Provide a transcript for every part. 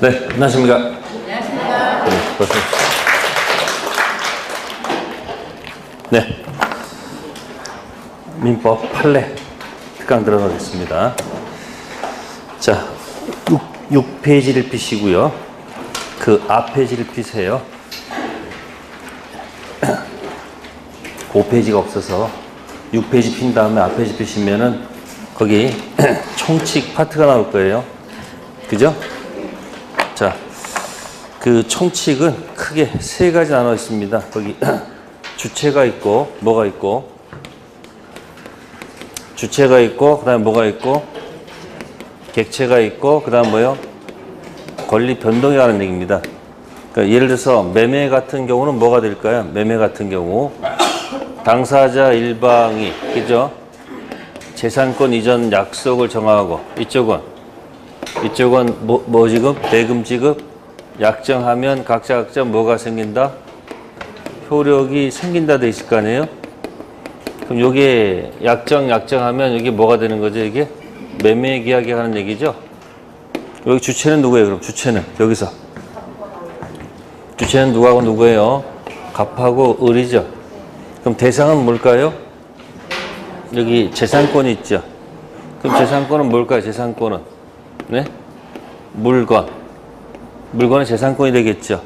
네, 안녕하십니까. 안녕하십니까. 네, 벌써. 네. 민법 판례 특강 들어가겠습니다. 자, 6페이지를 피시고요. 그 앞 페이지를 피세요. 5페이지가 없어서 6페이지 핀 다음에 앞 페이지 피시면은 거기 총칙 파트가 나올 거예요. 그죠? 자, 그 총칙은 크게 세 가지 나눠 있습니다. 거기 주체가 있고, 뭐가 있고, 주체가 있고, 그 다음에 뭐가 있고, 객체가 있고, 그 다음 뭐요? 권리 변동이 라는 얘기입니다. 그러니까 예를 들어서 매매 같은 경우는 뭐가 될까요? 매매 같은 경우 당사자 일방이, 그죠? 재산권 이전 약속을 정하고, 이쪽은 뭐 지급? 대금 지급? 약정하면 각자 뭐가 생긴다? 효력이 생긴다 돼 있을 거 아니에요? 그럼 요게 약정하면 이게 뭐가 되는 거죠? 이게 매매 계약이 하는 얘기죠? 여기 주체는 누구예요? 그럼 주체는 여기서 주체는 누구하고 누구예요? 갑하고 을이죠. 그럼 대상은 뭘까요? 여기 재산권이 있죠. 그럼 재산권은 뭘까요? 재산권은 네? 물건은 재산권이 되겠죠.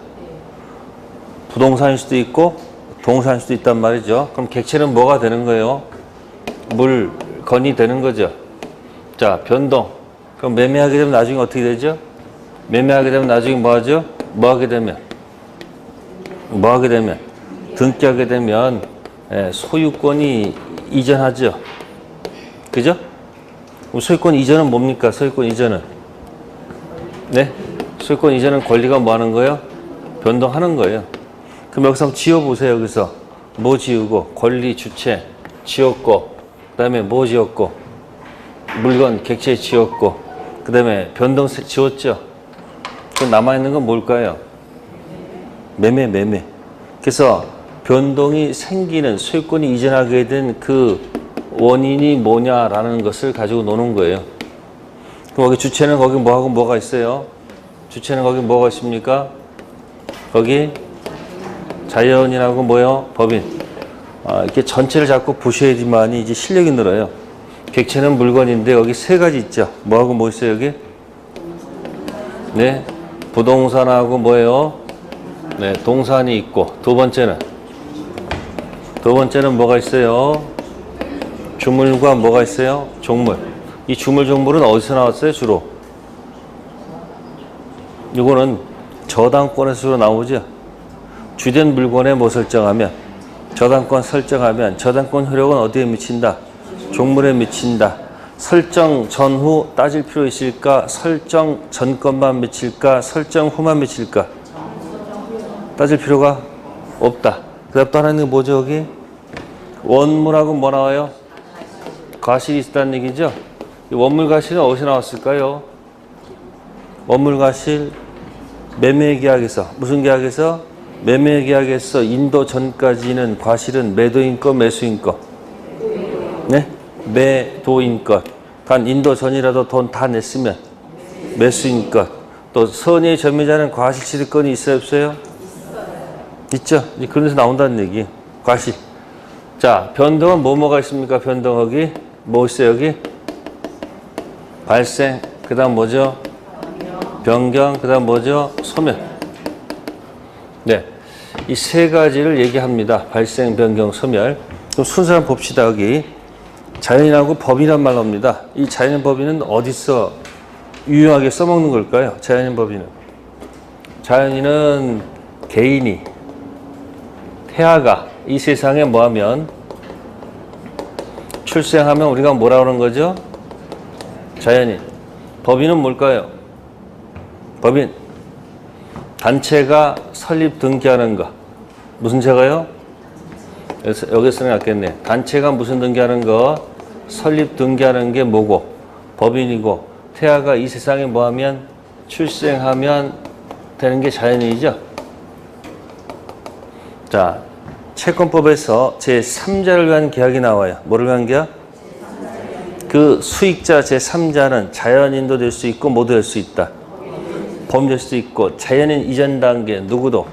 부동산일 수도 있고 동산일 수도 있단 말이죠. 그럼 객체는 뭐가 되는 거예요? 물건이 되는 거죠. 자, 변동. 그럼 매매하게 되면 나중에 어떻게 되죠? 매매하게 되면 나중에 뭐 하죠? 뭐하게 되면 등기하게 되면 소유권이 이전하죠. 그죠? 그럼 소유권 이전은 뭡니까? 소유권 이전은 네? 소유권 이전은 권리가 뭐 하는 거예요? 변동하는 거예요. 그럼 여기서 한번 지워보세요. 여기서 뭐 지우고 권리 주체 지웠고 그 다음에 뭐 지웠고 물건 객체 지웠고 그 다음에 변동 지웠죠. 그럼 남아있는 건 뭘까요? 매매. 그래서 변동이 생기는 소유권이 이전하게 된 그 원인이 뭐냐라는 것을 가지고 노는 거예요. 그럼 거기 주체는 거기 뭐하고 뭐가 있어요? 주체는 거기 뭐가 있습니까? 거기 자연인하고 뭐요? 법인. 이렇게 전체를 자꾸 보셔야지만이 이제 실력이 늘어요. 객체는 물건인데 여기 세 가지 있죠. 뭐하고 뭐 있어요 여기? 네, 부동산하고 뭐예요? 네, 동산이 있고 두 번째는 뭐가 있어요? 주물과 뭐가 있어요? 종물. 이 주물종물은 어디서 나왔어요? 주로 이거는 저당권에서 주로 나오죠. 주된 물건에 뭐 설정하면 저당권 설정하면 저당권 효력은 어디에 미친다? 종물에 미친다. 설정 전후 따질 필요 있을까? 설정 전 것만 미칠까? 설정 후만 미칠까? 따질 필요가 없다. 그 다음 또 하나는 뭐죠 여기? 원물하고 뭐 나와요? 과실이 있다는 얘기죠. 이 원물 과실은 어디서 나왔을까요? 원물 과실 매매 계약에서 무슨 계약에서? 매매 계약에서 인도 전까지는 과실은 매도인 것 매수인 것 네? 매도인 것. 단 인도 전이라도 돈 다 냈으면 매수인 것. 또 선의의 점유자는 과실 취득권이 있어요 없어요? 있죠. 이제 그런 데서 나온다는 얘기. 과실. 자, 변동은 뭐가 있습니까? 변동하기 뭐 있어요 여기? 발생. 그 다음 뭐죠? 변경. 그 다음 뭐죠? 소멸. 네, 이 세 가지를 얘기합니다. 발생, 변경, 소멸. 그럼 순서를 봅시다. 여기 자연인하고 법인이란 말 나옵니다. 이 자연인 법인은 어디서 유용하게 써먹는 걸까요? 자연인 법인은 개인이 태아가 이 세상에 뭐하면 출생하면 우리가 뭐라 그러는 거죠? 자연인. 법인은 뭘까요? 법인 단체가 설립 등기하는 거. 무슨 체가요? 여기 쓰는 게 낫겠네. 단체가 무슨 등기하는 거? 설립 등기하는 게 뭐고? 법인이고. 태아가 이 세상에 뭐하면? 출생하면 되는 게 자연인이죠. 자, 채권법에서 제3자를 위한 계약이 나와요. 뭐를 위한 계약? 그 수익자 제3자는 자연인도 될 수 있고 모두 될 수 있다. 범죄일 수도 있고 자연인 이전 단계 누구도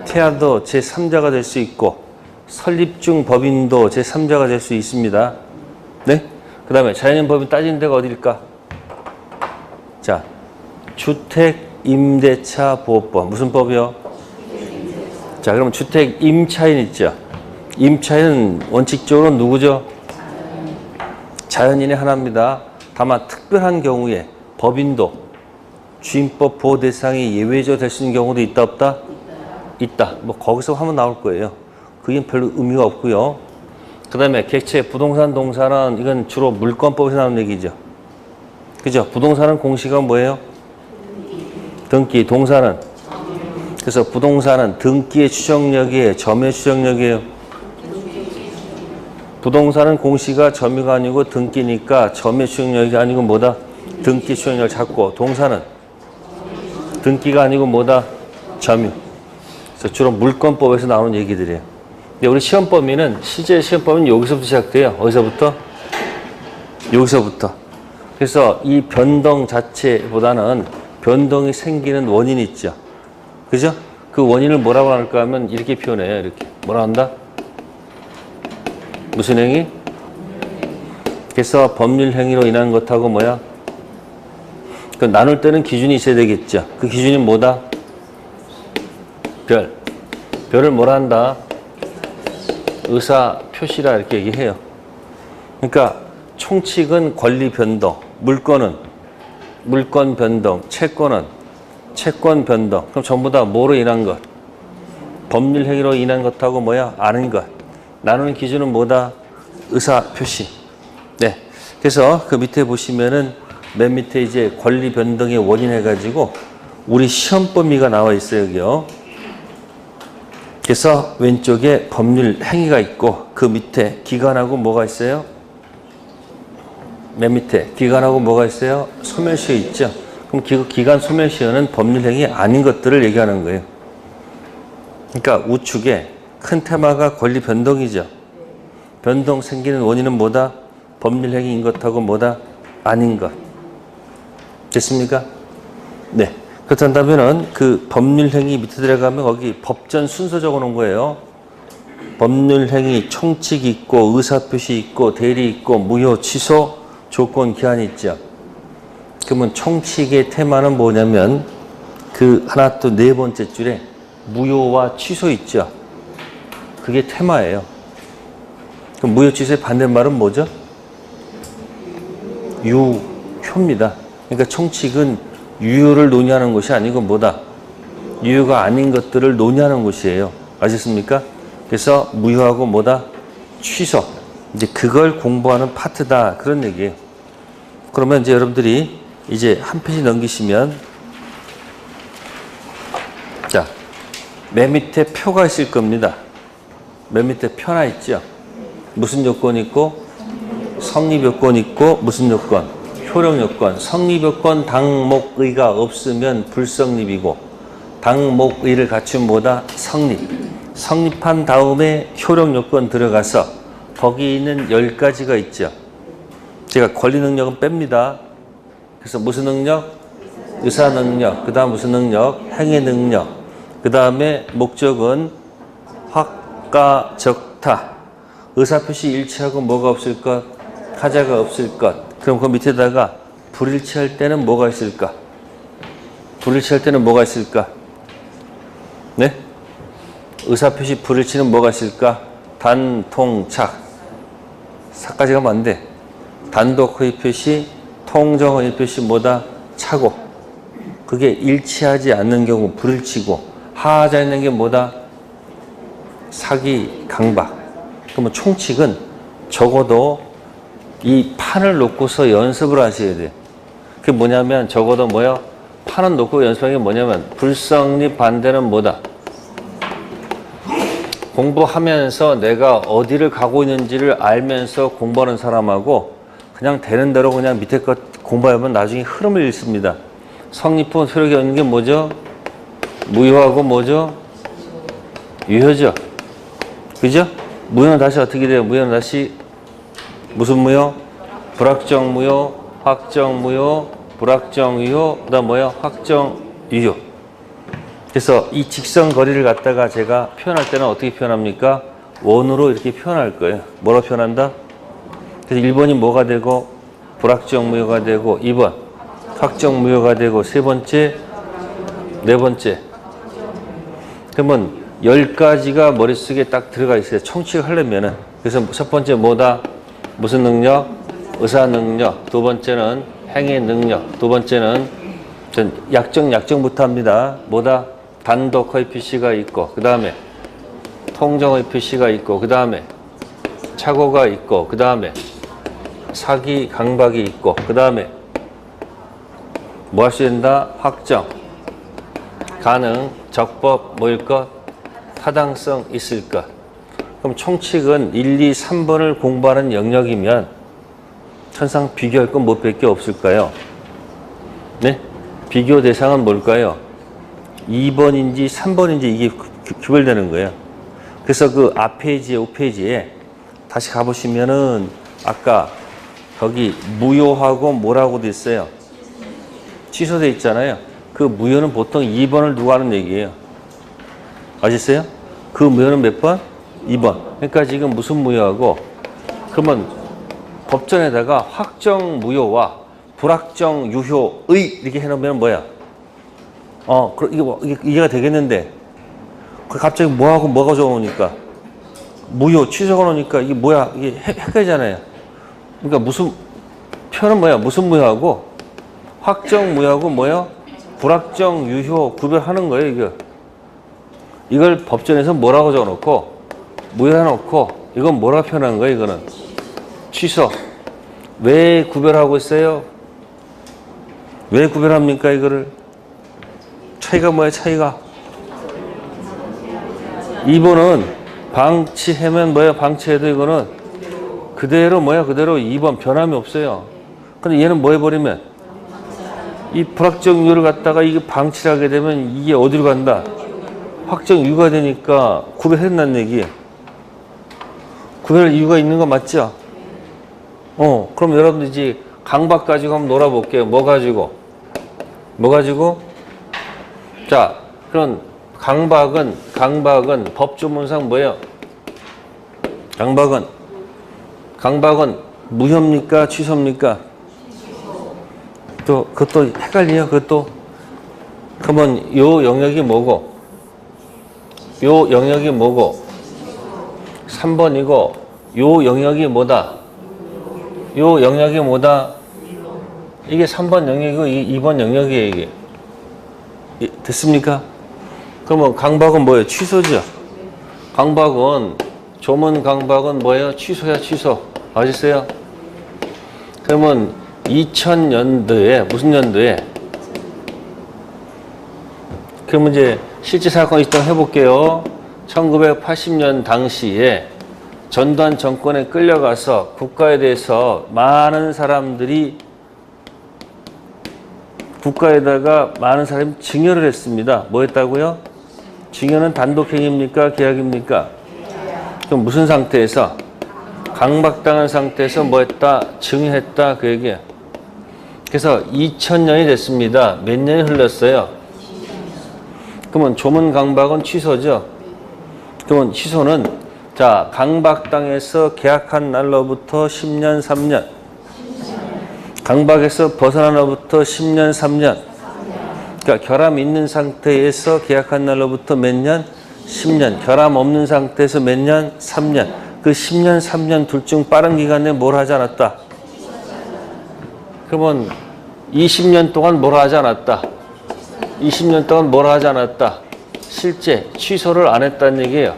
태아도 제3자가 될 수 있고 설립 중 법인도 제3자가 될 수 있습니다. 네? 그 다음에 자연인 법인 따지는 데가 어딜까? 자, 주택임대차보호법. 무슨 법이요? 자, 그럼 주택임차인 있죠? 임차인은 원칙적으로 누구죠? 자연인의 하나입니다. 다만 특별한 경우에 법인도 주임법 보호 대상이 예외적 될 수 있는 경우도 있다 없다? 있다. 뭐 거기서 한번 나올 거예요. 그게 별로 의미가 없고요. 그 다음에 객체 부동산 동사는 이건 주로 물권법에서 나오는 얘기죠. 그죠? 부동산은 공시가 뭐예요? 등기. 동사는? 그래서 부동산은 등기의 추정력이에요? 점유의 추정력이에요? 부동산은 공시가 점유가 아니고 등기니까 점유의 추정력이 아니고 뭐다? 등기 추정력을 찾고, 동사는 등기가 아니고 뭐다? 점유. 그래서 주로 물권법에서 나오는 얘기들이에요. 근데 우리 시험 범위는, 실제 시험 범위는 여기서부터 시작돼요. 어디서부터? 여기서부터. 그래서 이 변동 자체보다는 변동이 생기는 원인이 있죠. 그죠? 그 원인을 뭐라고 할까 하면 이렇게 표현해요. 이렇게. 뭐라 한다? 무슨 행위? 그래서 법률 행위로 인한 것하고 뭐야? 그 나눌 때는 기준이 있어야 되겠죠. 그 기준이 뭐다? 별. 별을 뭐라 한다? 의사 표시라 이렇게 얘기해요. 그러니까 총칙은 권리 변동, 물권은 물권 변동, 채권은 채권 변동. 그럼 전부 다 뭐로 인한 것? 법률 행위로 인한 것하고 뭐야? 아는 것. 나누는 기준은 뭐다? 의사 표시. 네. 그래서 그 밑에 보시면은 맨 밑에 이제 권리 변동의 원인 해가지고 우리 시험 범위가 나와 있어요, 여기요. 그래서 왼쪽에 법률 행위가 있고 그 밑에 기간하고 뭐가 있어요? 맨 밑에 기간하고 뭐가 있어요? 소멸시효 있죠? 그럼 기간 소멸시효는 법률 행위 아닌 것들을 얘기하는 거예요. 그러니까 우측에 큰 테마가 권리 변동이죠. 변동 생기는 원인은 뭐다? 법률 행위인 것하고 뭐다? 아닌 것. 됐습니까? 네. 그렇다면은 그 법률 행위 밑에 들어가면 거기 법전 순서 적어 놓은 거예요. 법률 행위 총칙 있고 의사표시 있고 대리 있고 무효 취소 조건 기한이 있죠. 그러면 총칙의 테마는 뭐냐면 그 하나 또 네 번째 줄에 무효와 취소 있죠. 그게 테마예요. 그럼 무효 취소의 반대말은 뭐죠? 유효입니다. 그러니까 총칙은 유효를 논의하는 것이 아니고 뭐다? 유효가 아닌 것들을 논의하는 것이에요. 아셨습니까? 그래서 무효하고 뭐다? 취소. 이제 그걸 공부하는 파트다. 그런 얘기예요. 그러면 이제 여러분들이 이제 한 페이지 넘기시면 자, 맨 밑에 표가 있을 겁니다. 맨 밑에 표나 있죠. 무슨 요건 있고 성립 요건 있고 무슨 요건? 효력 요건. 성립 요건 당목의가 없으면 불성립이고 당목의를 갖춘 뭐다? 성립. 성립한 다음에 효력 요건 들어가서 거기 있는 10가지가 있죠. 제가 권리 능력은 뺍니다. 그래서 무슨 능력? 의사 능력. 그 다음 무슨 능력? 행위 능력. 그 다음에 목적은 확가적타. 의사표시 일치하고 뭐가 없을 것? 하자가 없을 것. 그럼 그 밑에다가 불일치할 때는 뭐가 있을까? 불일치할 때는 뭐가 있을까? 네? 의사표시 불일치는 뭐가 있을까? 단통착. 4까지 가면 안 돼. 단독 허위 표시, 통정 허위 표시 뭐다? 착오. 그게 일치하지 않는 경우 불일치고 하자 있는 게 뭐다? 사기, 강박. 그러면 총칙은 적어도 이 판을 놓고서 연습을 하셔야 돼요. 그게 뭐냐면 적어도 뭐요? 판을 놓고 연습하는 게 뭐냐면 불성립 반대는 뭐다? 공부하면서 내가 어디를 가고 있는지를 알면서 공부하는 사람하고 그냥 되는 대로 그냥 밑에 것 공부하면 나중에 흐름을 잃습니다. 성립은 효력이 없는 게 뭐죠? 무효하고 뭐죠? 유효죠. 그죠? 무효는 다시 어떻게 돼요? 무효는 다시 무슨 무효? 불확정 무효, 확정 무효, 불확정 유효, 그 다음 뭐요? 확정 유효. 그래서 이 직선 거리를 갖다가 제가 표현할 때는 어떻게 표현합니까? 원으로 이렇게 표현할 거예요. 뭐로 표현한다? 그래서 1번이 뭐가 되고 불확정 무효가 되고 2번 확정 무효가 되고 세 번째, 네 번째. 그러면 10가지가 머릿속에 딱 들어가 있어요. 청취를 하려면은. 그래서 첫 번째 뭐다? 무슨 능력? 의사 능력. 두 번째는 행위 능력. 두 번째는 약정부터 합니다. 뭐다? 단독의 표시가 있고, 그 다음에 통정의 표시가 있고, 그 다음에 착오가 있고, 그 다음에 사기, 강박이 있고, 그 다음에 뭐 할 수 있다? 확정, 가능, 적법, 뭐일 것? 타당성 있을 것. 그럼 총칙은 1, 2, 3번을 공부하는 영역이면 천상 비교할 건 뭐 밖에 없을까요? 네? 비교 대상은 뭘까요? 2번인지 3번인지 이게 구별되는 거예요. 그래서 그 앞 페이지에, 5페이지에 다시 가보시면은 아까 거기 무효하고 뭐라고 돼 있어요? 취소돼 있잖아요. 그 무효는 보통 2번을 누가 하는 얘기예요. 아셨어요? 그 무효는 몇 번? 2번. 그러니까 지금 무슨 무효하고 그러면 법전에다가 확정 무효와 불확정 유효의 이렇게 해놓으면 뭐야? 이게 이해가 되겠는데 갑자기 뭐하고 뭐가 적어놓으니까 무효 취소가 놓으니까 이게 뭐야? 이게 헷갈리잖아요. 그러니까 무슨 표현은 뭐야? 무슨 무효하고 확정 무효하고 뭐야? 불확정 유효 구별하는 거예요. 이걸 법전에서 뭐라고 적어놓고 무효해놓고 이건 뭐라고 표현한 거예요? 이거는 취소. 왜 구별하고 있어요? 왜 구별합니까? 이거를 차이가 뭐야? 차이가 2번은 방치하면 뭐야? 방치해도 이거는 그대로 뭐야? 그대로 2번 변함이 없어요. 근데 얘는 뭐 해버리면 이 불확정 유효를 갖다가 이게 방치를 하게 되면 이게 어디로 간다? 확정 유효가 되니까 구별했다는 얘기예요. 구별 이유가 있는 거 맞죠? 그럼 여러분들 이제 강박 가지고 한번 놀아볼게요. 뭐 가지고? 자, 그럼 강박은 법조문상 뭐예요? 강박은 무효입니까? 취소입니까? 또 그것도 헷갈려요. 그것도 그러면 요 영역이 뭐고? 3번이고 요 영역이 뭐다? 이게 3번 영역이고 2번 영역이에요. 이게 됐습니까? 그러면 강박은 뭐예요? 취소죠. 조문 강박은 뭐예요? 취소야, 취소. 아셨어요? 그러면 2000년도에 무슨 연도에? 그러면 이제 실제 사건이 있다고 해볼게요. 1980년 당시에 전두환 정권에 끌려가서 국가에 대해서 많은 사람이 증여를 했습니다. 뭐 했다고요? 증여는 단독행위입니까? 계약입니까? 그럼 무슨 상태에서? 강박당한 상태에서 뭐 했다? 증여했다. 그 얘기예요. 그래서 2000년이 됐습니다. 몇 년이 흘렀어요? 그러면 조문 강박은 취소죠. 그러면 취소는 자 강박당해서 계약한 날로부터 10년, 3년. 강박에서 벗어난 날로부터 10년, 3년. 그러니까 결함 있는 상태에서 계약한 날로부터 몇 년? 10년. 결함 없는 상태에서 몇 년? 3년. 그 10년, 3년 둘 중 빠른 기간 내에 뭘 하지 않았다? 그러면 20년 동안 뭘 하지 않았다? 20년 동안 뭘 하지 않았다? 실제 취소를 안 했다는 얘기예요.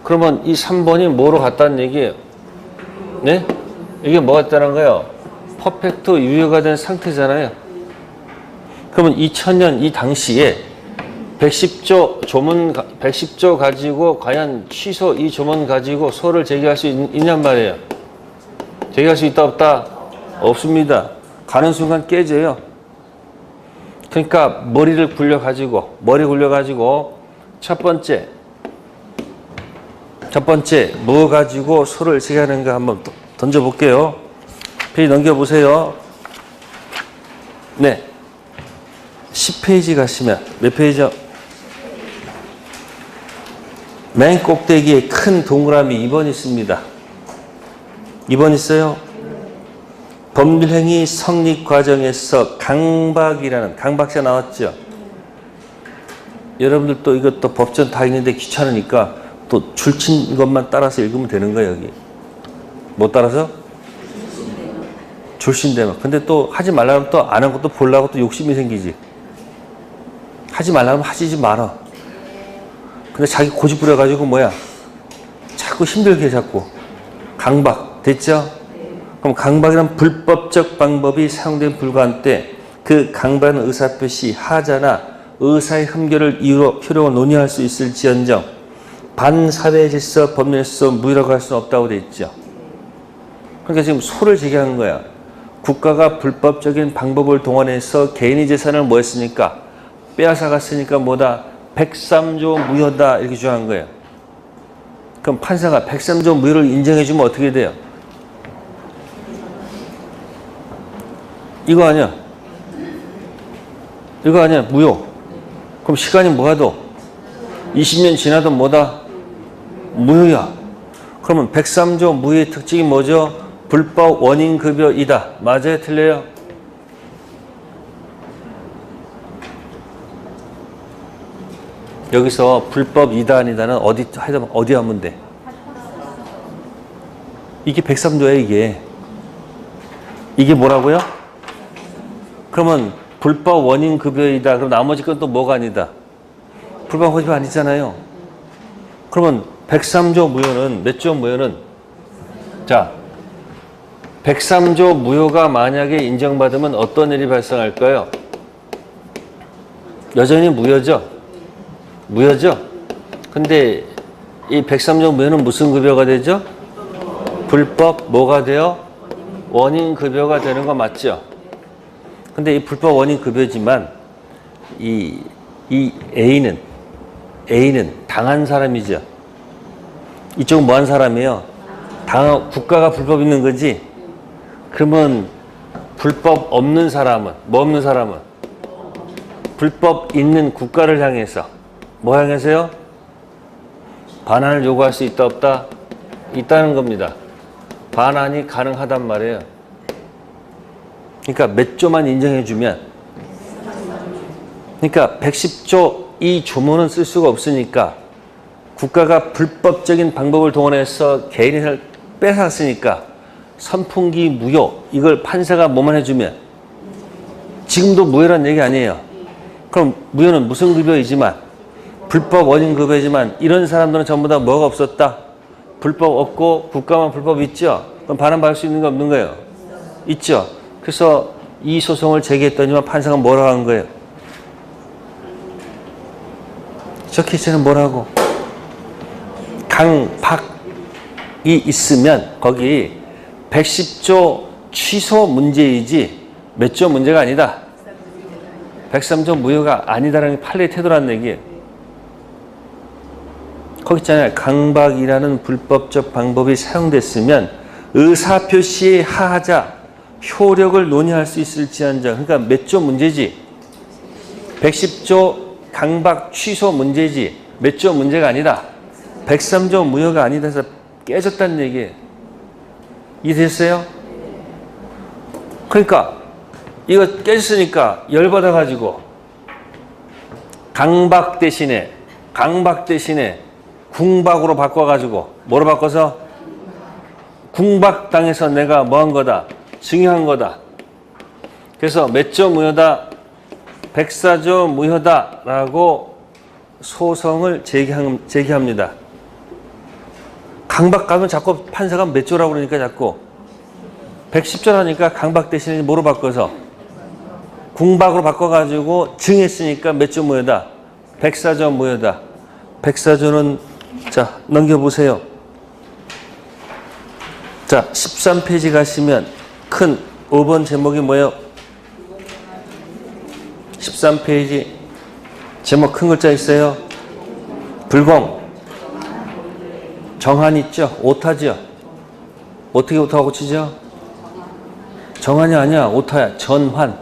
그러면 이 3번이 뭐로 갔다는 얘기예요? 네? 이게 뭐가 있다는 거예요? 퍼펙트 유효가 된 상태잖아요. 그러면 2000년 이 당시에 110조 가지고 과연 취소 이 조문 가지고 소를 제기할 수 있냔 말이에요. 제기할 수 있다 없다? 없습니다. 가는 순간 깨져요. 그러니까 머리 굴려가지고 첫 번째 뭐 가지고 소를 제기하는가 한번 던져볼게요. 페이지 넘겨보세요. 네. 10페이지 가시면 몇 페이지요? 맨 꼭대기에 큰 동그라미 2번 있습니다. 2번 있어요. 법률행위 성립 과정에서 강박자 나왔죠? 여러분들 또 이것도 법전 다 있는데 귀찮으니까 또 줄친 것만 따라서 읽으면 되는 거예요, 여기. 뭐 따라서? 줄신대만. 근데 또 하지 말라면 또 안 한 것도 보려고 또 욕심이 생기지. 하지 말라면 하지 말아. 근데 자기 고집 부려가지고 뭐야? 자꾸 힘들게 자꾸. 강박. 됐죠? 그럼 강박이란 불법적 방법이 사용된 불가한 때 그 강박은 의사표시, 하자나 의사의 흠결을 이유로 효력을 논의할 수 있을지언정 반사회질서 법률에서 무효라고 할 수는 없다고 돼 있죠. 그러니까 지금 소를 제기한 거야. 국가가 불법적인 방법을 동원해서 개인의 재산을 뭐 했으니까? 빼앗아갔으니까 뭐다? 103조 무효다 이렇게 주장한 거예요. 그럼 판사가 103조 무효를 인정해주면 어떻게 돼요? 이거 아니야. 이거 아니야. 무효. 그럼 시간이 뭐가 더? 20년 지나도 뭐다? 무효야. 그러면 103조 무효의 특징이 뭐죠? 불법 원인급여이다. 맞아요? 틀려요? 여기서 불법이다 아니다는 어디 하면 돼? 이게 103조야 이게. 이게 뭐라고요? 그러면 불법 원인급여이다. 그럼 나머지 건 또 뭐가 아니다? 불법 허위 아니잖아요. 그러면 103조 무효는 몇 조 무효는? 자, 103조 무효가 만약에 인정받으면 어떤 일이 발생할까요? 여전히 무효죠? 무효죠? 근데 이 103조 무효는 무슨 급여가 되죠? 불법 뭐가 돼요? 원인급여가 되는 거 맞죠? 근데 이 불법 원인급여지만 이 A는 당한 사람이죠. 이쪽은 뭐 한 사람이에요? 국가가 불법 있는 거지? 그러면 불법 없는 사람은, 뭐 없는 사람은? 불법 있는 국가를 향해서, 뭐 향해서요? 반환을 요구할 수 있다, 없다? 있다는 겁니다. 반환이 가능하단 말이에요. 그러니까 몇 조만 인정해주면, 그러니까 110조 이 조문은 쓸 수가 없으니까 국가가 불법적인 방법을 동원해서 개인을 뺏었으니까 선풍기 무효, 이걸 판사가 뭐만 해주면 지금도 무효란 얘기 아니에요. 그럼 무효는 무슨 급여이지만 불법 원인 급여이지만 이런 사람들은 전부 다 뭐가 없었다? 불법 없고 국가만 불법 있죠? 그럼 반환받을 수 있는 거 없는 거예요? 있죠? 그래서 이 소송을 제기했더니만 판사가 뭐라고 한 거예요? 저 케이스는 뭐라고? 강박이 있으면 거기 110조 취소 문제이지 몇 조 문제가 아니다. 103조 무효가 아니다라는 판례의 태도라는 얘기예요. 거기 있잖아요. 강박이라는 불법적 방법이 사용됐으면 의사표시의 하자 효력을 논의할 수 있을지언정. 그러니까 몇 조 문제지? 110조 강박 취소 문제지 몇 조 문제가 아니다. 103조 무효가 아니다 해서 깨졌다는 얘기예요. 이해됐어요? 그러니까 이거 깨졌으니까 열받아가지고 강박 대신에 궁박으로 바꿔가지고 뭐로 바꿔서 궁박당해서 내가 뭐 한 거다? 증여한 거다. 그래서 몇 조 무효다? 104조 무효다라고 소송을 제기합니다. 강박 가면 자꾸 판사가 몇 조라고 그러니까 자꾸 110조라니까 강박 대신에 뭐로 바꿔서 궁박으로 바꿔가지고 증했으니까 몇 조 무효다? 104조 무효다. 104조는 자 넘겨보세요. 자 13페이지 가시면 큰 5번 제목이 뭐예요? 13페이지 제목 큰 글자 있어요. 불공. 정한 있죠? 오타죠? 어떻게 오타하고 치죠? 정한이 아니야. 오타야. 전환.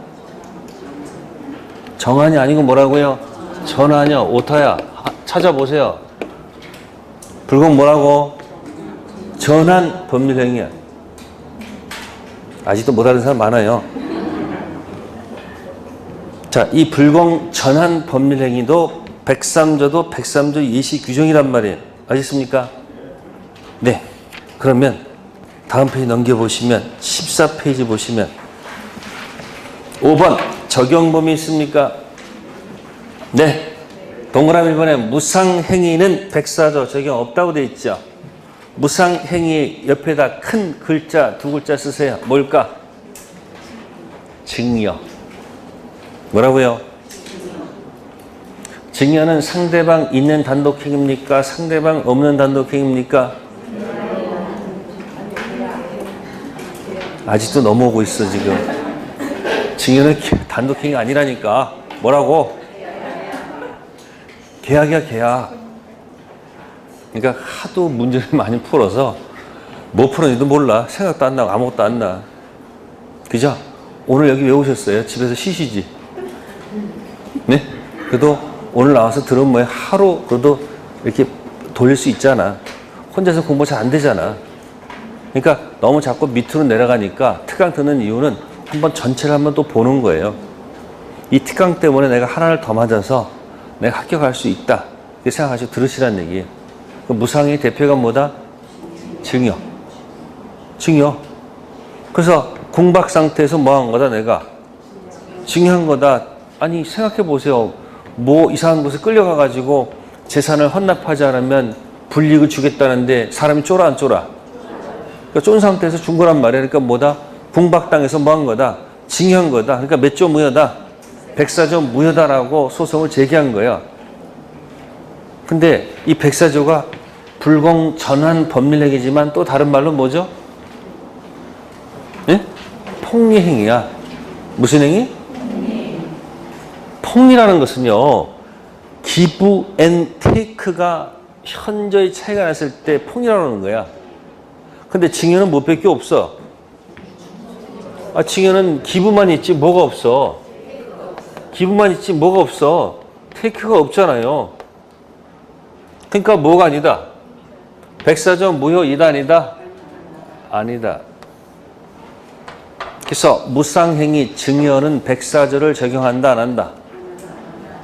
정한이 아니고 뭐라고요? 전한이요. 오타야. 찾아보세요. 불공 뭐라고? 전한 법률행위야. 아직도 못 알아듣는 사람 많아요. 자, 이 불공 전한 법률행위도 103조도 103조 예시 규정이란 말이에요. 아셨습니까? 네. 그러면 다음 페이지 넘겨보시면 14페이지 보시면 5번 적용범위 있습니까? 네. 동그라미 1번에 무상행위는 104조 적용 없다고 되어 있죠. 무상행위 옆에다 큰 글자 두 글자 쓰세요. 뭘까? 증여. 뭐라고요? 증여는 상대방 있는 단독행위입니까? 상대방 없는 단독행위입니까? 아직도 넘어오고 있어 지금. 증여는 단독행위 아니라니까. 뭐라고? 계약이야 계약. 그러니까 하도 문제를 많이 풀어서 뭐 풀었는지도 몰라. 생각도 안 나고 아무것도 안 나. 그죠? 오늘 여기 왜 오셨어요? 집에서 쉬시지? 네? 그래도 오늘 나와서 들으면 뭐야? 하루 그래도 이렇게 돌릴 수 있잖아. 혼자서 공부 잘 안 되잖아. 그러니까 너무 자꾸 밑으로 내려가니까 특강 듣는 이유는 한번 전체를 한번 또 보는 거예요. 이 특강 때문에 내가 하나를 더 맞아서 내가 합격할 수 있다. 이렇게 생각하시고 들으시라는 얘기예요. 무상의 대표가 뭐다? 증여. 증여. 그래서 궁박 상태에서 뭐 한 거다 내가? 증여한 거다. 아니 생각해 보세요. 뭐 이상한 곳에 끌려가가지고 재산을 헌납하지 않으면 불이익을 주겠다는데 사람이 쫄아 안 쫄아? 그러니까 쫀 상태에서 준 거란 말이야. 그러니까 뭐다? 궁박당해서 뭐 한 거다? 증여한 거다. 그러니까 몇 조 무효다? 104조 무효다라고 소송을 제기한 거야. 근데 이 104조가 불공 전환 법률행위지만 또 다른 말로 뭐죠? 예? 폭리행위야. 무슨 행위? 폭리라는 것은요, 기부 앤 테이크가 현저히 차이가 났을 때 폭리라는 거야. 근데 증여는 뭐 밖에 없어. 아, 증여는 기부만 있지 뭐가 없어. 기부만 있지 뭐가 없어. 테이크가 없잖아요. 그러니까 뭐가 아니다. 104조 무효 이다 아니다? 아니다. 그래서 무상행위 증여는 104조를 적용한다 안 한다?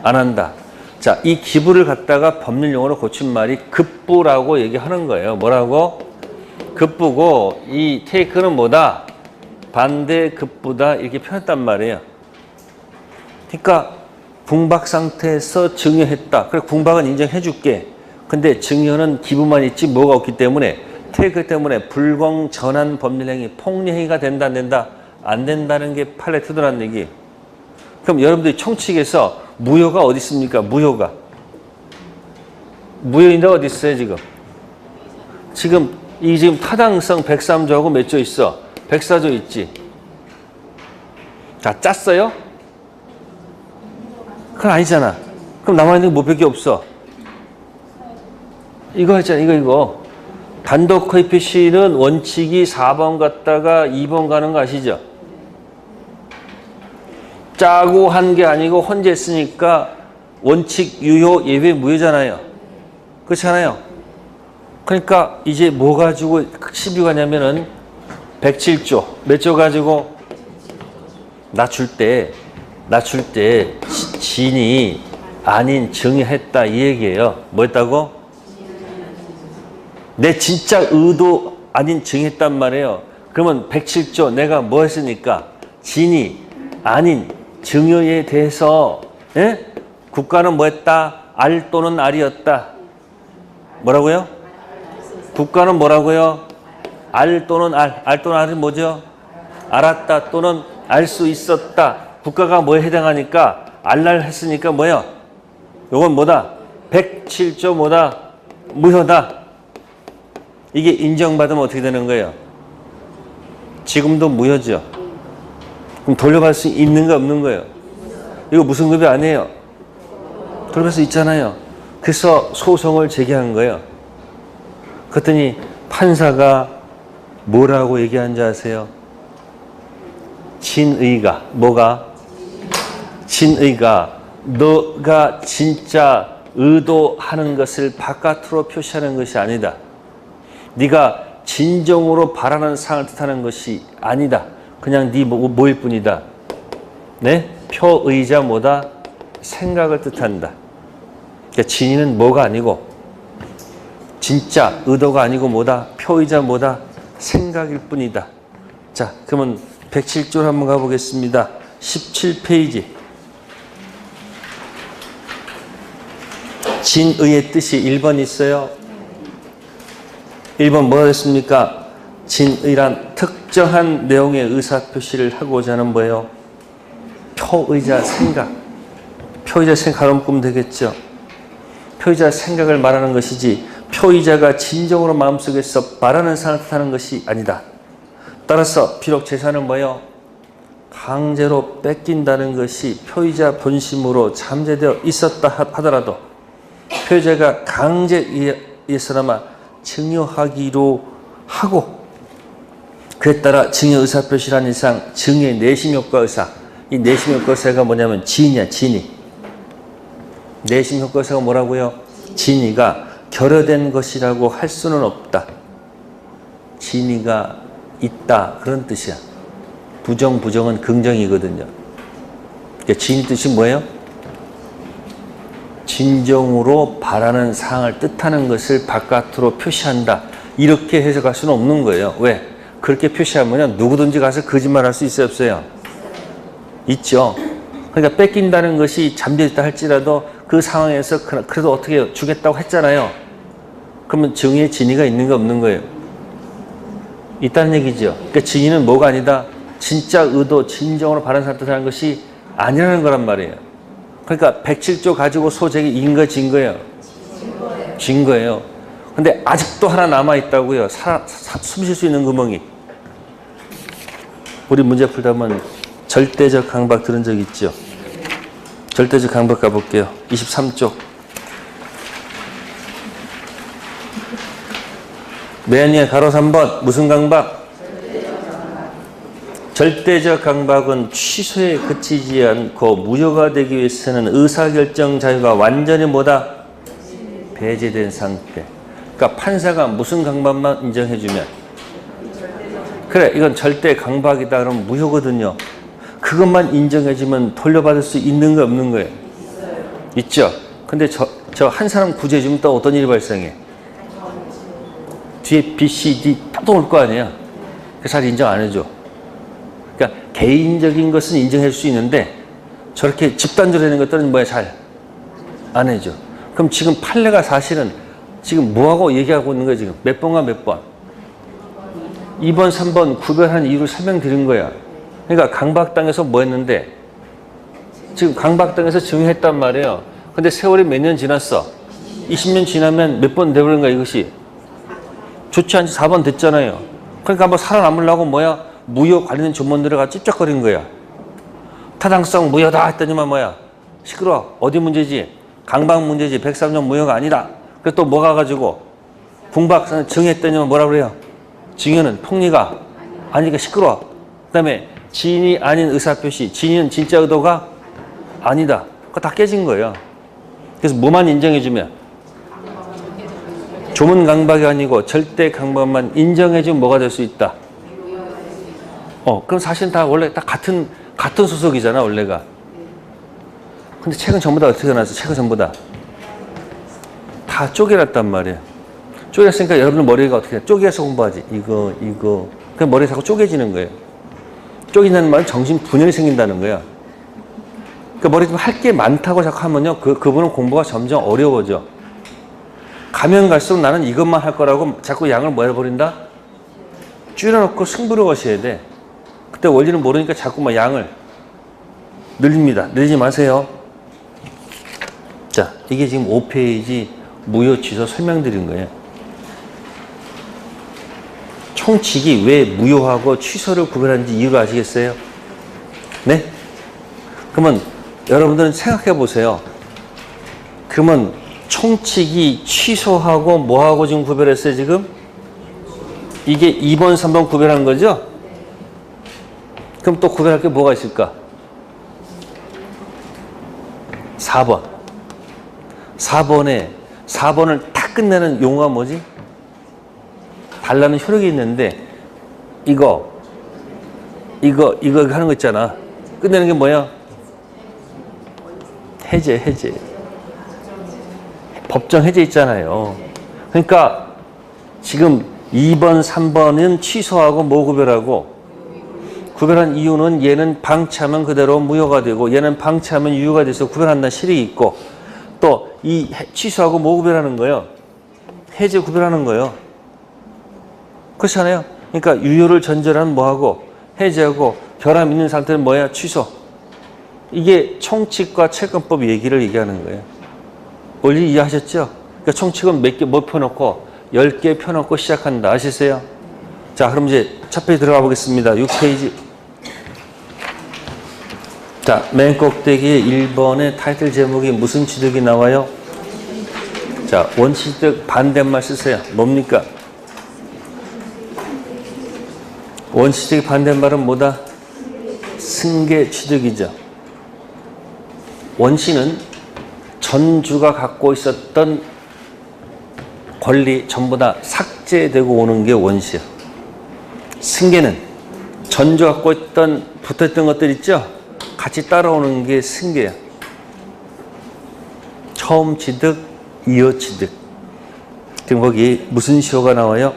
안 한다. 자, 이 기부를 갖다가 법률용어로 고친 말이 급부라고 얘기하는 거예요. 뭐라고? 급부고 이 테이크는 뭐다? 반대 급부다 이렇게 표현했단 말이에요. 그러니까 궁박 상태에서 증여했다. 그래 궁박은 인정해 줄게. 근데 증여는 기부만 있지 뭐가 없기 때문에 테이크 때문에 불공 전환 법률행위 폭리행위가 된다 안 된다? 안 된다는 게 팔레트더라는 얘기. 그럼 여러분들이 총칙에서 무효가 어디 있습니까? 무효가. 무효인데 어디 있어요 지금? 지금 타당성 103조하고 몇 조 있어? 104조 있지. 자, 짰어요? 그건 아니잖아. 그럼 남아있는 게 뭐 밖에 없어? 이거 했잖아, 이거. 단독 코에피시는 원칙이 4번 갔다가 2번 가는 거 아시죠? 짜고 한 게 아니고 혼자 했으니까 원칙 유효 예외 무효잖아요. 그렇잖아요. 그러니까 이제 뭐 가지고 시비가 냐면은 107조 몇 조 가지고 낮출 때 진이 아닌 증여했다 이 얘기예요. 뭐 했다고? 내 진짜 의도 아닌 증여했단 말이에요. 그러면 107조 내가 뭐 했으니까 진이 아닌 증여에 대해서 국가는 뭐 했다? 알 또는 알이었다. 뭐라고요? 국가는 뭐라고요? 알 또는 알. 알 또는 알은 뭐죠? 알았다 또는 알 수 있었다. 국가가 뭐에 해당하니까 알랄 했으니까 뭐야? 요건 뭐다? 107조 뭐다? 무효다. 이게 인정받으면 어떻게 되는 거예요? 지금도 무효죠. 그럼 돌려받을 수 있는가 없는 거예요? 이거 무슨 급이 아니에요? 돌려받을 수 있잖아요. 그래서 소송을 제기한 거예요. 그랬더니 판사가 뭐라고 얘기한지 아세요? 진의가 뭐가? 진의가 너가 진짜 의도하는 것을 바깥으로 표시하는 것이 아니다. 네가 진정으로 바라는 상을 뜻하는 것이 아니다. 그냥 네 뭐일 뿐이다. 네? 표의자 뭐다? 생각을 뜻한다. 그러니까 진의는 뭐가 아니고 진짜 의도가 아니고 뭐다? 표의자 뭐다? 생각일 뿐이다. 자, 그러면 107조 한번 가보겠습니다. 17페이지. 진의의 뜻이 1번 있어요. 1번 뭐가 됐습니까? 진의란 특정한 내용의 의사표시를 하고자 하는 뭐예요? 표의자 생각. 표의자 생각을 꾸면 되겠죠. 표의자 생각을 말하는 것이지 표의자가 진정으로 마음속에서 바라는 상을 뜻하는 것이 아니다. 따라서 비록 재산은 뭐예요? 강제로 뺏긴다는 것이 표의자 본심으로 잠재되어 있었다 하더라도 표의자가 강제에 의해서나마 증여하기로 하고 그에 따라 증여 의사표시라는 이상 증여의 내심 효과 의사, 이 내심 효과 의사가 뭐냐면 진이야. 진이. 내심 효과 의사가 뭐라고요? 진이가 결여된 것이라고 할 수는 없다. 진이가 있다 그런 뜻이야. 부정은 긍정이거든요. 그러니까 진이 뜻이 뭐예요? 진정으로 바라는 상을 뜻하는 것을 바깥으로 표시한다. 이렇게 해석할 수는 없는 거예요. 왜? 그렇게 표시하면 누구든지 가서 거짓말할 수 있어요, 없어요? 있죠. 그러니까 뺏긴다는 것이 잠재있다 할지라도 그 상황에서 그래도 어떻게 주겠다고 했잖아요. 그러면 증의의 진의가 있는가 없는 거예요? 있다는 얘기죠. 그러니까 진의는 뭐가 아니다? 진짜 의도, 진정으로 바라는 상을 뜻하는 것이 아니라는 거란 말이에요. 그러니까 107조 가지고 소재기 인 거, 진 거예요? 진 거예요. 근데 아직도 하나 남아있다고요. 숨 쉴 수 있는 구멍이. 우리 문제 풀다 보면 절대적 강박 들은 적 있죠? 절대적 강박 가볼게요. 23쪽. 맨위에 가로 3번. 무슨 강박? 절대적 강박은 취소에 그치지 않고 무효가 되기 위해서는 의사결정 자유가 완전히 뭐다? 배제된 상태. 그러니까 판사가 무슨 강박만 인정해주면 그래 이건 절대 강박이다 그러면 무효거든요. 그것만 인정해주면 돌려받을 수 있는 거 없는 거예요? 있죠. 근데 저 한 사람 구제해주면 또 어떤 일이 발생해? 뒤에 B, C, D 또 올 거 아니야. 잘 인정 안 해줘. 그러니까 개인적인 것은 인정할 수 있는데 저렇게 집단적으로 되는 것들은 뭐야 잘 안 해줘. 그럼 지금 판례가 사실은 지금 뭐하고 얘기하고 있는 거야 지금? 몇 번과 몇 번? 2번, 3번 구별하는 이유를 설명드린 거야. 그러니까 강박당에서 뭐 했는데 지금 강박당에서 증여했단 말이에요. 근데 세월이 몇 년 지났어? 20년 지나면 몇 번 돼버린 거야 이것이? 좋지 않지 4번 됐잖아요. 그러니까 한번 살아남으려고 뭐야? 무효 관련 전문들어가 찝쩍거린 거야. 타당성 무효다 했더니만 뭐야? 시끄러워. 어디 문제지? 강박 문제지. 103년 무효가 아니다. 그래서 또 뭐가 가지고 궁박사는 증여했더니만 뭐라 그래요? 증여는 폭리가 아니니까 시끄러워. 그 다음에 진이 아닌 의사표시. 진이는 진짜 의도가 아니다. 그거 다 깨진 거예요. 그래서 뭐만 인정해주면 조문 강박이 아니고 절대 강박만 인정해주면 뭐가 될 수 있다. 그럼 사실은 다 원래 다 같은 소속이잖아, 원래가. 근데 책은 전부 다 어떻게 나왔어? 책은 전부 다 쪼개놨단 말이에요. 쪼개놨으니까 여러분들 머리가 어떻게 돼? 쪼개서 공부하지. 이거. 그냥 머리가 자꾸 쪼개지는 거예요. 쪼개지는 말은 정신 분열이 생긴다는 거야. 그러니까 머리 좀 할 게 많다고 자꾸 하면요. 그분은 공부가 점점 어려워져. 가면 갈수록 나는 이것만 할 거라고 자꾸 양을 뭐 해버린다? 줄여놓고 승부를 거셔야 돼. 그때 원리는 모르니까 자꾸 막 양을 늘립니다. 늘리지 마세요. 자, 이게 지금 5페이지 무효 취소 설명드린 거예요. 총칙이 왜 무효하고 취소를 구별하는지 이유를 아시겠어요? 네? 그러면 여러분들은 생각해 보세요. 그러면 총칙이 취소하고 뭐하고 지금 구별했어요, 지금? 이게 2번, 3번 구별한 거죠? 그럼 또 구별할 게 뭐가 있을까? 4번. 4번을 탁 끝내는 용어가 뭐지? 달라는 효력이 있는데, 이거 하는 거 있잖아. 끝내는 게 뭐야? 해제. 법정 해제 있잖아요. 그러니까 지금 2번, 3번은 취소하고 뭐 구별하고, 구별한 이유는 얘는 방치하면 그대로 무효가 되고 얘는 방치하면 유효가 돼서 구별한다는 실익이 있고, 또 이 취소하고 뭐 구별하는 거예요? 해제 구별하는 거예요. 그렇잖아요. 그러니까 유효를 전제로는 뭐하고 해제하고 결함 있는 상태는 뭐야? 취소. 이게 총칙과 채권법 얘기를 얘기하는 거예요. 원리 이해하셨죠? 그러니까 총칙은 몇 개 뭐 펴놓고 10개 펴놓고 시작한다. 아시세요? 자, 그럼 이제 첫 페이지 들어가 보겠습니다. 6페이지. 자, 맨 꼭대기에 1번의 타이틀 제목이 무슨 취득이 나와요? 자, 원취득 반대말 쓰세요. 뭡니까? 원취득의 반대말은 뭐다? 승계 취득이죠. 원시는 전주가 갖고 있었던 권리 전부 다 삭제되고 오는 게 원시야. 승계는 전주 갖고 있던 붙어있던 것들 있죠? 같이 따라오는 게 승계야. 처음 취득, 이어 취득. 지금 거기 무슨 시효가 나와요?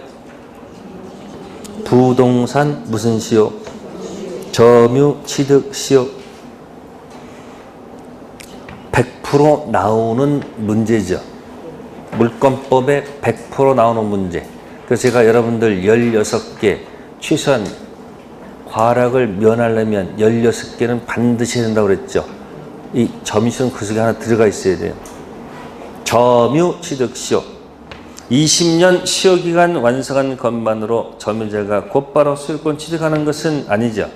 부동산 무슨 시효? 점유 취득 시효. 100% 나오는 문제죠. 물권법에 100% 나오는 문제. 그래서 제가 여러분들 16개 최소한 과락을 면하려면 16개는 반드시 해야 된다고 그랬죠. 이 점유시효는 그 속에 하나 들어가 있어야 돼요. 점유 취득 시효. 20년 시효기간 완성한 것만으로 점유자가 곧바로 소유권 취득하는 것은 아니죠.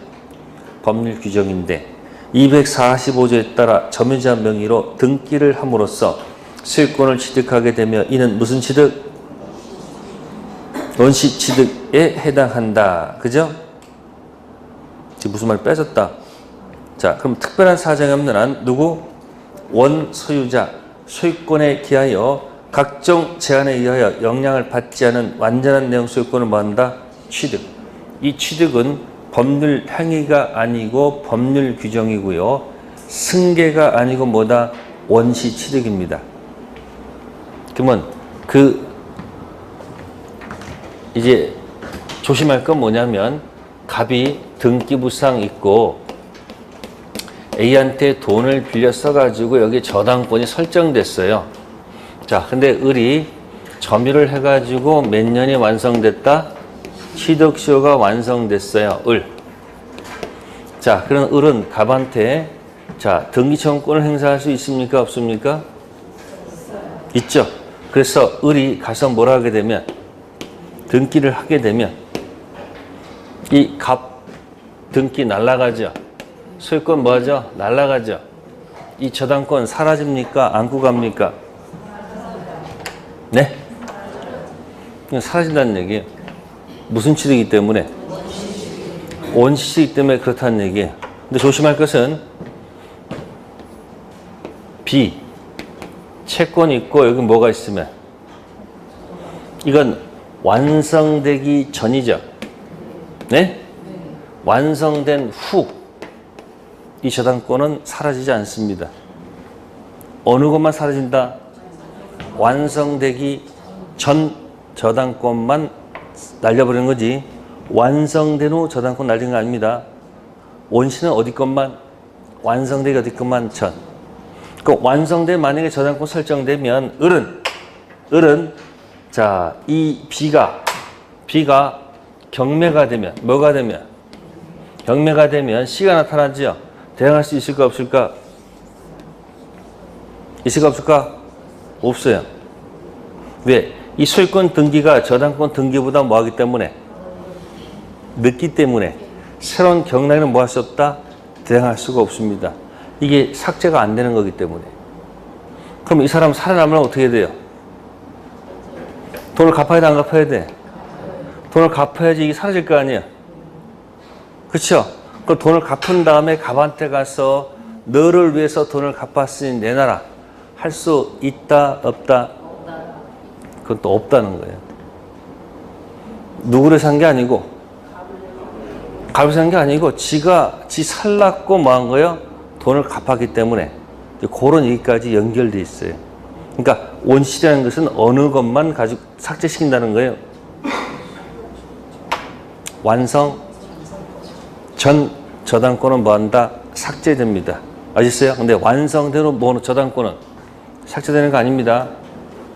법률 규정인데 245조에 따라 점유자 명의로 등기를 함으로써 소유권을 취득하게 되며 이는 무슨 취득? 원시 취득에 해당한다. 그죠? 지금 무슨 말 빼졌다. 자, 그럼 특별한 사정이 없는 한 누구? 원소유자 소유권에 기하여 각종 제한에 의하여 영향을 받지 않은 완전한 내용 소유권을 뭐한다? 취득. 이 취득은 법률 행위가 아니고 법률 규정이고요. 승계가 아니고 뭐다? 원시 취득입니다. 그러면 이제 조심할 건 뭐냐면 갑이 등기부상 있고 A한테 돈을 빌려 써가지고 여기 저당권이 설정됐어요. 자, 근데 을이 점유를 해가지고 몇 년이 완성됐다? 취득시효가 완성됐어요. 을. 자, 그런 을은 갑한테 자, 등기청구권을 행사할 수 있습니까? 없습니까? 있죠. 그래서 을이 가서 뭘 하게 되면 등기를 하게 되면 이 갑 등기 날라가죠. 소유권 뭐하죠? 날라가죠. 이 저당권 사라집니까? 안고 갑니까? 네? 사라진다는 얘기예요. 무슨 취득이기 때문에? 원시이기 때문에 그렇다는 얘기예요. 근데 조심할 것은 B 채권이 있고 여기 뭐가 있으면 이건 완성되기 전이죠. 네? 완성된 후 이 저당권은 사라지지 않습니다. 어느 것만 사라진다? 완성되기 전 저당권만 날려버리는 거지 완성된 후 저당권 날리는 거 아닙니다. 원시는 어디 것만? 완성되기 어디 것만 전. 그 완성된 만약에 저당권 설정되면 을은 자, 이 B가 경매가 되면 뭐가 되면 경매가 되면 C가 나타나죠. 대항할 수 있을까 없을까? 있을까 없을까? 없어요. 왜? 이 소유권 등기가 저당권 등기보다 뭐하기 때문에? 늦기 때문에 새로운 경락에는 뭐 할 수 없다? 대항할 수가 없습니다. 이게 삭제가 안 되는 거기 때문에. 그럼 이 사람 살아남으면 어떻게 돼요? 돈을 갚아야 돼, 안 갚아야 돼? 돈을 갚아야지 이게 사라질 거 아니에요. 그렇죠? 그 돈을 갚은 다음에 갑한테 가서 너를 위해서 돈을 갚았으니 내놔라. 할 수 있다, 없다? 그건 또 없다는 거예요. 누구를 산 게 아니고, 값을 산 게 아니고, 지 살랐고 뭐 한 거예요? 돈을 갚았기 때문에. 그런 얘기까지 연결돼 있어요. 그러니까 원시라는 것은 어느 것만 가지고 삭제시킨다는 거예요. 완성 전 저당권은 뭐한다? 삭제됩니다. 아시겠어요? 근데 완성대로 뭐 저당권은 삭제되는 거 아닙니다.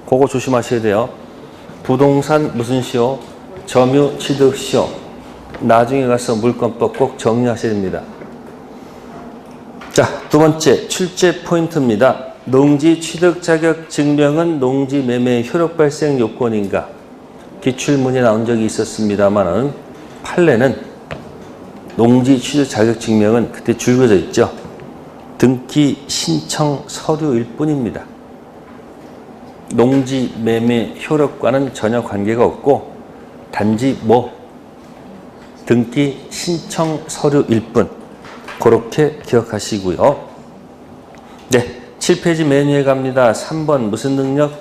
그거 조심하셔야 돼요. 부동산 무슨 시효? 점유 취득 시효. 나중에 가서 물권법 꼭 정리하셔야 됩니다. 자, 두 번째 출제 포인트입니다. 농지 취득 자격 증명은 농지 매매 효력 발생 요건인가? 기출문에 나온 적이 있었습니다만은 판례는 농지 취득 자격 증명은 그때 줄여져 있죠. 등기 신청 서류일 뿐입니다. 농지 매매 효력과는 전혀 관계가 없고 단지 등기 신청 서류일 뿐. 그렇게 기억하시고요. 네, 7페이지 메뉴에 갑니다. 3번 무슨 능력?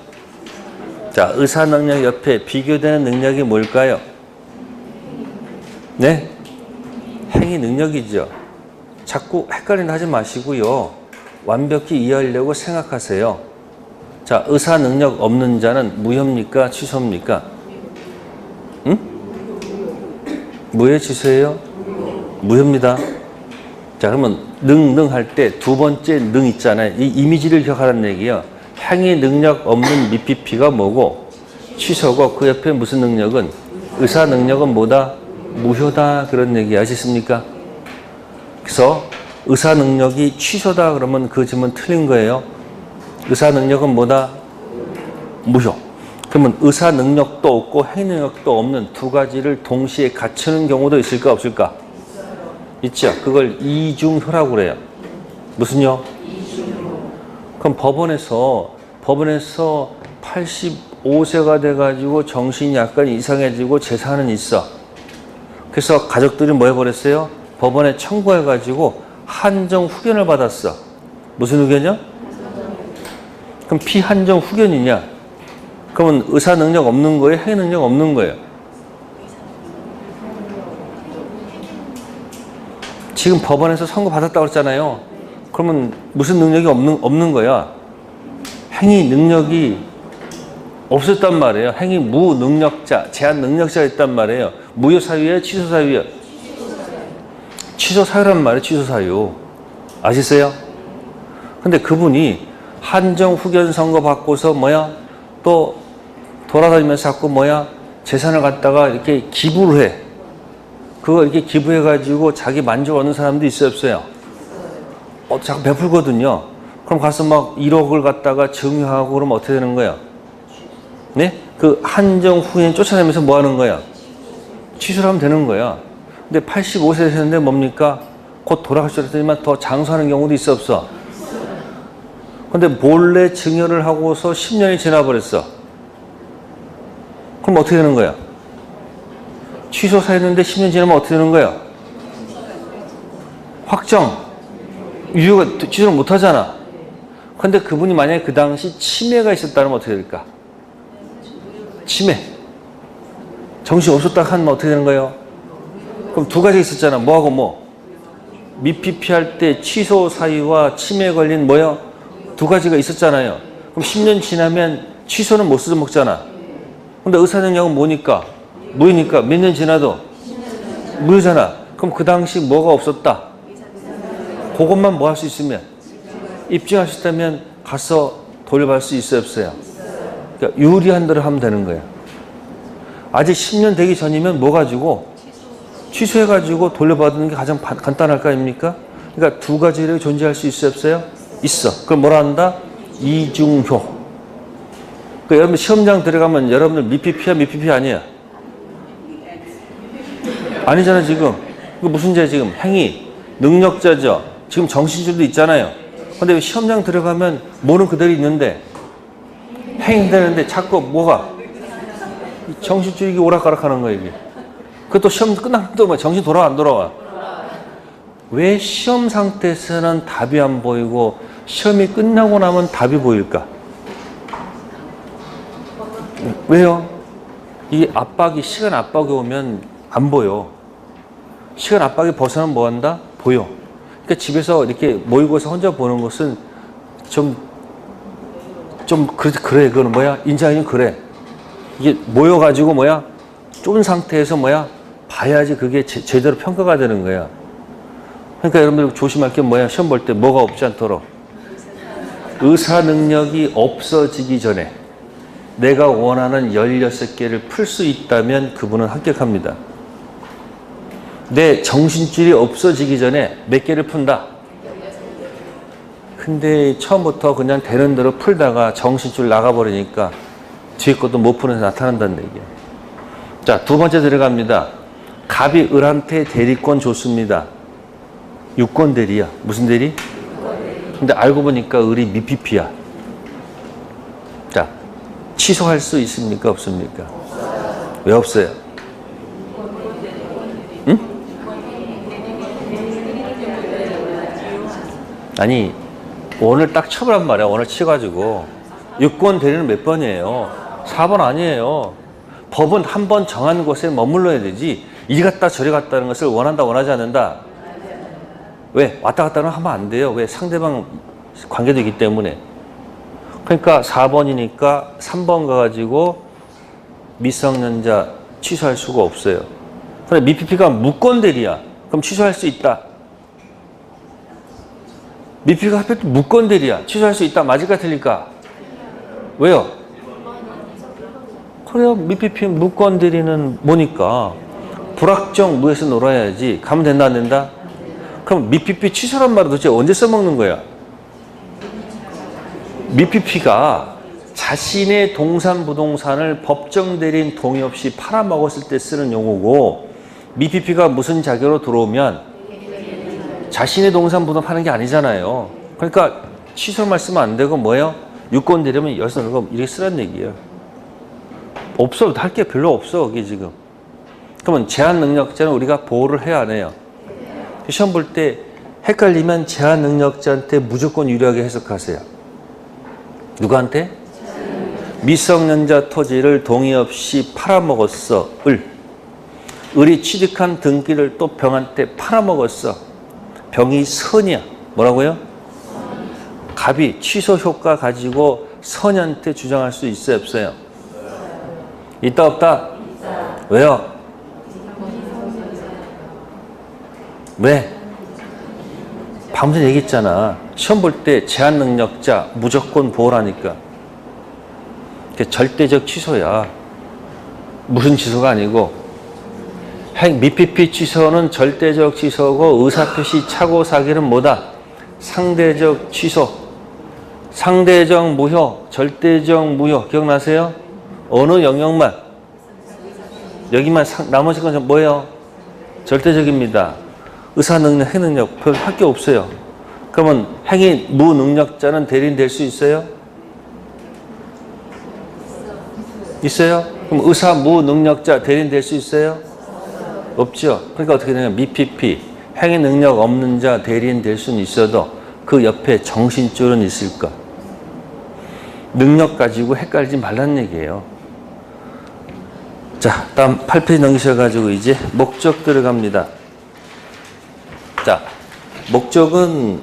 자, 의사 능력 옆에 비교되는 능력이 뭘까요? 네? 행위 능력이죠. 자꾸 헷갈리는 하지 마시고요. 완벽히 이해하려고 생각하세요. 자, 의사 능력 없는 자는 무효입니까? 취소입니까? 응? 무효 취소예요? 무효입니다. 자, 그러면 능 할 때 두 번째 능 있잖아요. 이 이미지를 기억하라는 얘기예요. 행위 능력 없는 미피피가 뭐고 취소고 그 옆에 무슨 능력은 의사 능력은 뭐다? 무효다. 그런 얘기 아시겠습니까? 그래서 의사 능력이 취소다 그러면 그 질문 틀린 거예요. 의사 능력은 뭐다? 무효. 그러면 의사 능력도 없고 행위 능력도 없는 두 가지를 동시에 갖추는 경우도 있을까 없을까? 있죠. 그걸 이중효라고 그래요. 무슨요? 그럼 법원에서 85세가 돼가지고 정신이 약간 이상해지고 재산은 있어. 그래서 가족들이 뭐 해버렸어요? 법원에 청구해가지고 한정 후견을 받았어. 무슨 후견이요? 그럼 피한정 후견이냐? 그러면 의사 능력 없는 거예요? 행위 능력 없는 거예요? 지금 법원에서 선고 받았다고 했잖아요. 그러면 무슨 능력이 없는 거야? 행위 능력이 없었단 말이에요. 행위 무능력자, 제한 능력자가 있단 말이에요. 무효 사유예요? 취소 사유예요? 취소 사유란 말이에요. 취소 사유. 아시겠어요? 근데 그분이 한정 후견 선고 받고서 또 돌아다니면서 자꾸 재산을 갖다가 이렇게 기부를 해. 그거 이렇게 기부해가지고 자기 만족 얻는 사람도 있어요, 없어요? 자꾸 베풀거든요. 그럼 가서 1억을 갖다가 증여하고 그러면 어떻게 되는 거야? 네? 그 한정 후견 쫓아내면서 뭐 하는 거야? 취소를 하면 되는 거야. 근데 85세 되셨는데 뭡니까? 곧 돌아가실 때지만 더 장수하는 경우도 있어, 없어? 근데 몰래 증여를 하고서 10년이 지나버렸어. 그럼 어떻게 되는 거야? 취소사유인데 10년 지나면 어떻게 되는 거야? 확정. 유효가 취소를 못 하잖아. 근데 그분이 만약에 그 당시 치매가 있었다면 어떻게 될까? 치매. 정신 없었다 하면 어떻게 되는 거예요? 그럼 두 가지 있었잖아. 뭐하고 뭐? 미피피 할 때 취소 사유와 치매 걸린 두 가지가 있었잖아요. 그럼 10년 지나면 취소는 못 써먹잖아. 근데 의사능력은 뭐니까? 무효니까 몇 년 지나도 무효잖아. 그럼 그 당시 뭐가 없었다? 그것만 뭐 할 수 있으면 입증할 수 있다면 가서 돌려받을 수 있어요, 없어요? 그러니까 유리한 대로 하면 되는 거예요. 아직 10년 되기 전이면 뭐 가지고 취소해가지고 돌려받는 게 가장 간단할 거 아닙니까? 그러니까 두 가지를 존재할 수 있어요, 없어요? 있어. 그럼 뭐라 한다? 이중효. 그러니까 여러분 시험장 들어가면 여러분들 미피피야, 미피피 아니야? 아니잖아, 지금. 그 무슨 죄 지금? 행위, 능력자죠. 지금 정신줄도 있잖아요. 근데 왜 시험장 들어가면 뭐는 그대로 있는데 행위 되는데 자꾸 뭐가? 정신줄이 오락가락 하는 거야, 이게. 그것도 시험 끝나면 또 정신 돌아와, 안 돌아와? 왜 시험 상태에서는 답이 안 보이고 시험이 끝나고 나면 답이 보일까? 왜요? 이게 시간 압박이 오면 안 보여. 시간 압박이 벗어나면 뭐 한다? 보여. 그러니까 집에서 이렇게 모이고서 혼자 보는 것은 그래. 그거는 뭐야? 인자하면 그래. 이게 모여가지고 좁은 상태에서 봐야지 그게 제대로 평가가 되는 거야. 그러니까 여러분들 조심할 게 시험 볼 때 뭐가 없지 않도록. 의사 능력이 없어지기 전에 내가 원하는 16개를 풀 수 있다면 그분은 합격합니다. 내 정신줄이 없어지기 전에 몇 개를 푼다? 근데 처음부터 그냥 되는 대로 풀다가 정신줄 나가버리니까 뒤에 것도 못 푸는 데 나타난다는 얘기예요. 자, 두 번째 들어갑니다. 갑이 을한테 대리권 줬습니다. 유권 대리야. 무슨 대리? 근데 알고 보니까 을이 미피피야. 자, 취소할 수 있습니까? 없습니까? 왜 없어요? 응? 아니, 오늘 딱 쳐보란 말이야. 오늘 치가지고. 유권 대리는 몇 번이에요? 4번 아니에요. 법은 한 번 정한 곳에 머물러야 되지. 이리 갔다 저리 갔다는 것을 원한다 원하지 않는다. 왜? 왔다 갔다 하면 안 돼요. 왜? 상대방 관계도 있기 때문에. 그러니까 4번이니까 3번 가가지고 미성년자 취소할 수가 없어요. 그런데 미피피가 무권대리야. 그럼 취소할 수 있다. 미피가 하필 무권대리야. 취소할 수 있다. 맞을까 틀릴까? 왜요? 그래요. 미피피 무권대리는 뭐니까 불확정 무에서 놀아야지. 가면 된다 안 된다? 그럼 미피피 취소란 말은 도대체 언제 써먹는 거야? 미피피가 자신의 동산 부동산을 법정 대리인 동의 없이 팔아먹었을 때 쓰는 용어고, 미피피가 무슨 자격으로 들어오면 자신의 동산 부동산 파는 게 아니잖아요. 그러니까 취소만 쓰면 안 되고 뭐예요? 유권 대리면 여기서 이렇게 쓰라는 얘기예요. 없어. 할 게 별로 없어. 그게 지금. 그러면 제한 능력자는 우리가 보호를 해야 안 해요? 시험 볼 때 헷갈리면 제한 능력자한테 무조건 유리하게 해석하세요. 누구한테? 미성년자 토지를 동의 없이 팔아먹었어. 을이 취득한 등기를 또 병한테 팔아먹었어. 병이 선이야. 뭐라고요? 갑이 취소 효과 가지고 선한테 주장할 수 있어요? 없어요? 있다 없다? 왜요? 왜? 방금 전에 얘기했잖아. 시험 볼 때 제한 능력자 무조건 보호라니까. 그게 절대적 취소야. 무슨 취소가 아니고. 미피피 취소는 절대적 취소고, 의사표시 착오 사기는 뭐다? 상대적 취소. 상대적 무효, 절대적 무효. 기억나세요? 어느 영역만? 여기만, 나머지 건 뭐예요? 절대적입니다. 의사능력, 행능력 별 할 게 없어요. 그러면 행위 무능력자는 대리인 될 수 있어요? 있어요? 그럼 의사 무능력자 대리인 될 수 있어요? 없죠. 그러니까 어떻게 되냐면 미피피, 행위 능력 없는 자 대리인 될 수는 있어도 그 옆에 정신줄은 있을까? 능력 가지고 헷갈리지 말라는 얘기예요. 자, 다음 8페이지 넘기셔가지고 이제 목적 들어갑니다. 자, 목적은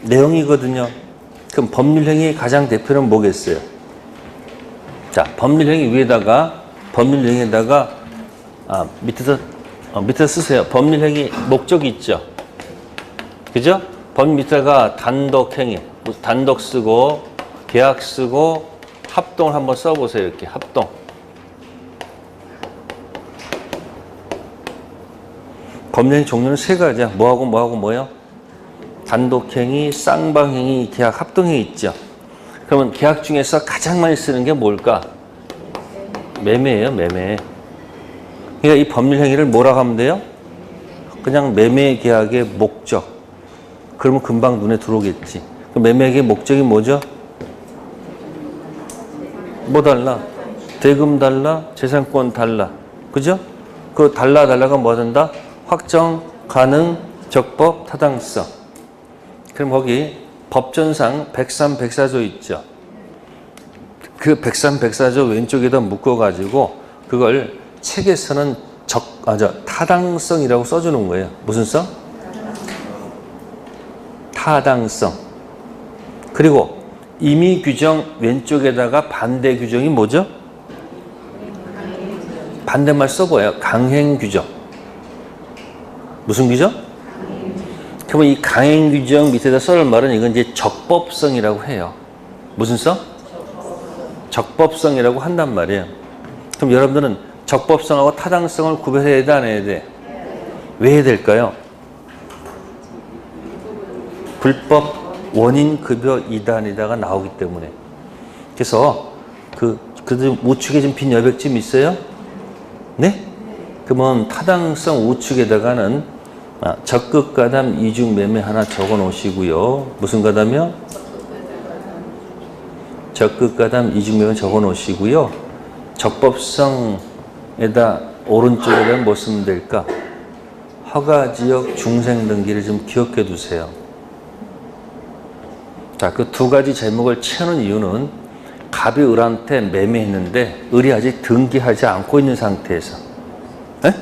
내용이거든요. 그럼 법률행위의 가장 대표는 뭐겠어요? 자, 법률행위 위에다가, 법률행위에다가, 밑에서 쓰세요. 법률행위 목적이 있죠. 그죠? 법률 밑에다가 단독행위, 단독 쓰고, 계약 쓰고, 합동을 한번 써보세요. 이렇게 합동. 법률행위 종류는 세 가지야. 뭐하고 뭐하고 뭐요? 단독행위, 쌍방행위, 계약, 합동행위 있죠. 그러면 계약 중에서 가장 많이 쓰는 게 뭘까? 매매예요, 매매. 그러니까 이 법률행위를 뭐라고 하면 돼요? 그냥 매매 계약의 목적. 그러면 금방 눈에 들어오겠지. 그 매매 계약의 목적이 뭐죠? 뭐 달라? 대금 달라? 재산권 달라. 그죠? 그 달라가 뭐 된다? 확정, 가능, 적법, 타당성. 그럼 거기 법전상 103, 104조 있죠. 그 103, 104조 왼쪽에다 묶어가지고 그걸 책에서는 타당성이라고 써주는 거예요. 무슨 성? 타당성. 그리고 임의 규정 왼쪽에다가 반대 규정이 뭐죠? 반대말 써봐요. 강행 규정. 무슨 규정? 그러면 이 강행 규정 밑에다 써놓은 말은 이건 이제 적법성이라고 해요. 무슨 성? 적법성이라고 한단 말이에요. 그럼 여러분들은 적법성하고 타당성을 구별해야 돼, 안 해야 돼? 왜 해야 될까요? 불법 원인급여 이단이다가 나오기 때문에. 그래서 그래도 우측에 좀 빈 여백쯤 있어요? 네? 그러면 타당성 우측에다가는 적극가담 이중매매 하나 적어 놓으시고요. 무슨 가담이요? 적극가담 이중매매 적어 놓으시고요. 적법성에다 오른쪽에다 뭐 쓰면 될까? 허가지역 중생등기를 좀 기억해 두세요. 자, 그 두 가지 제목을 채우는 이유는 갑이 을한테 매매했는데 을이 아직 등기하지 않고 있는 상태에서 에?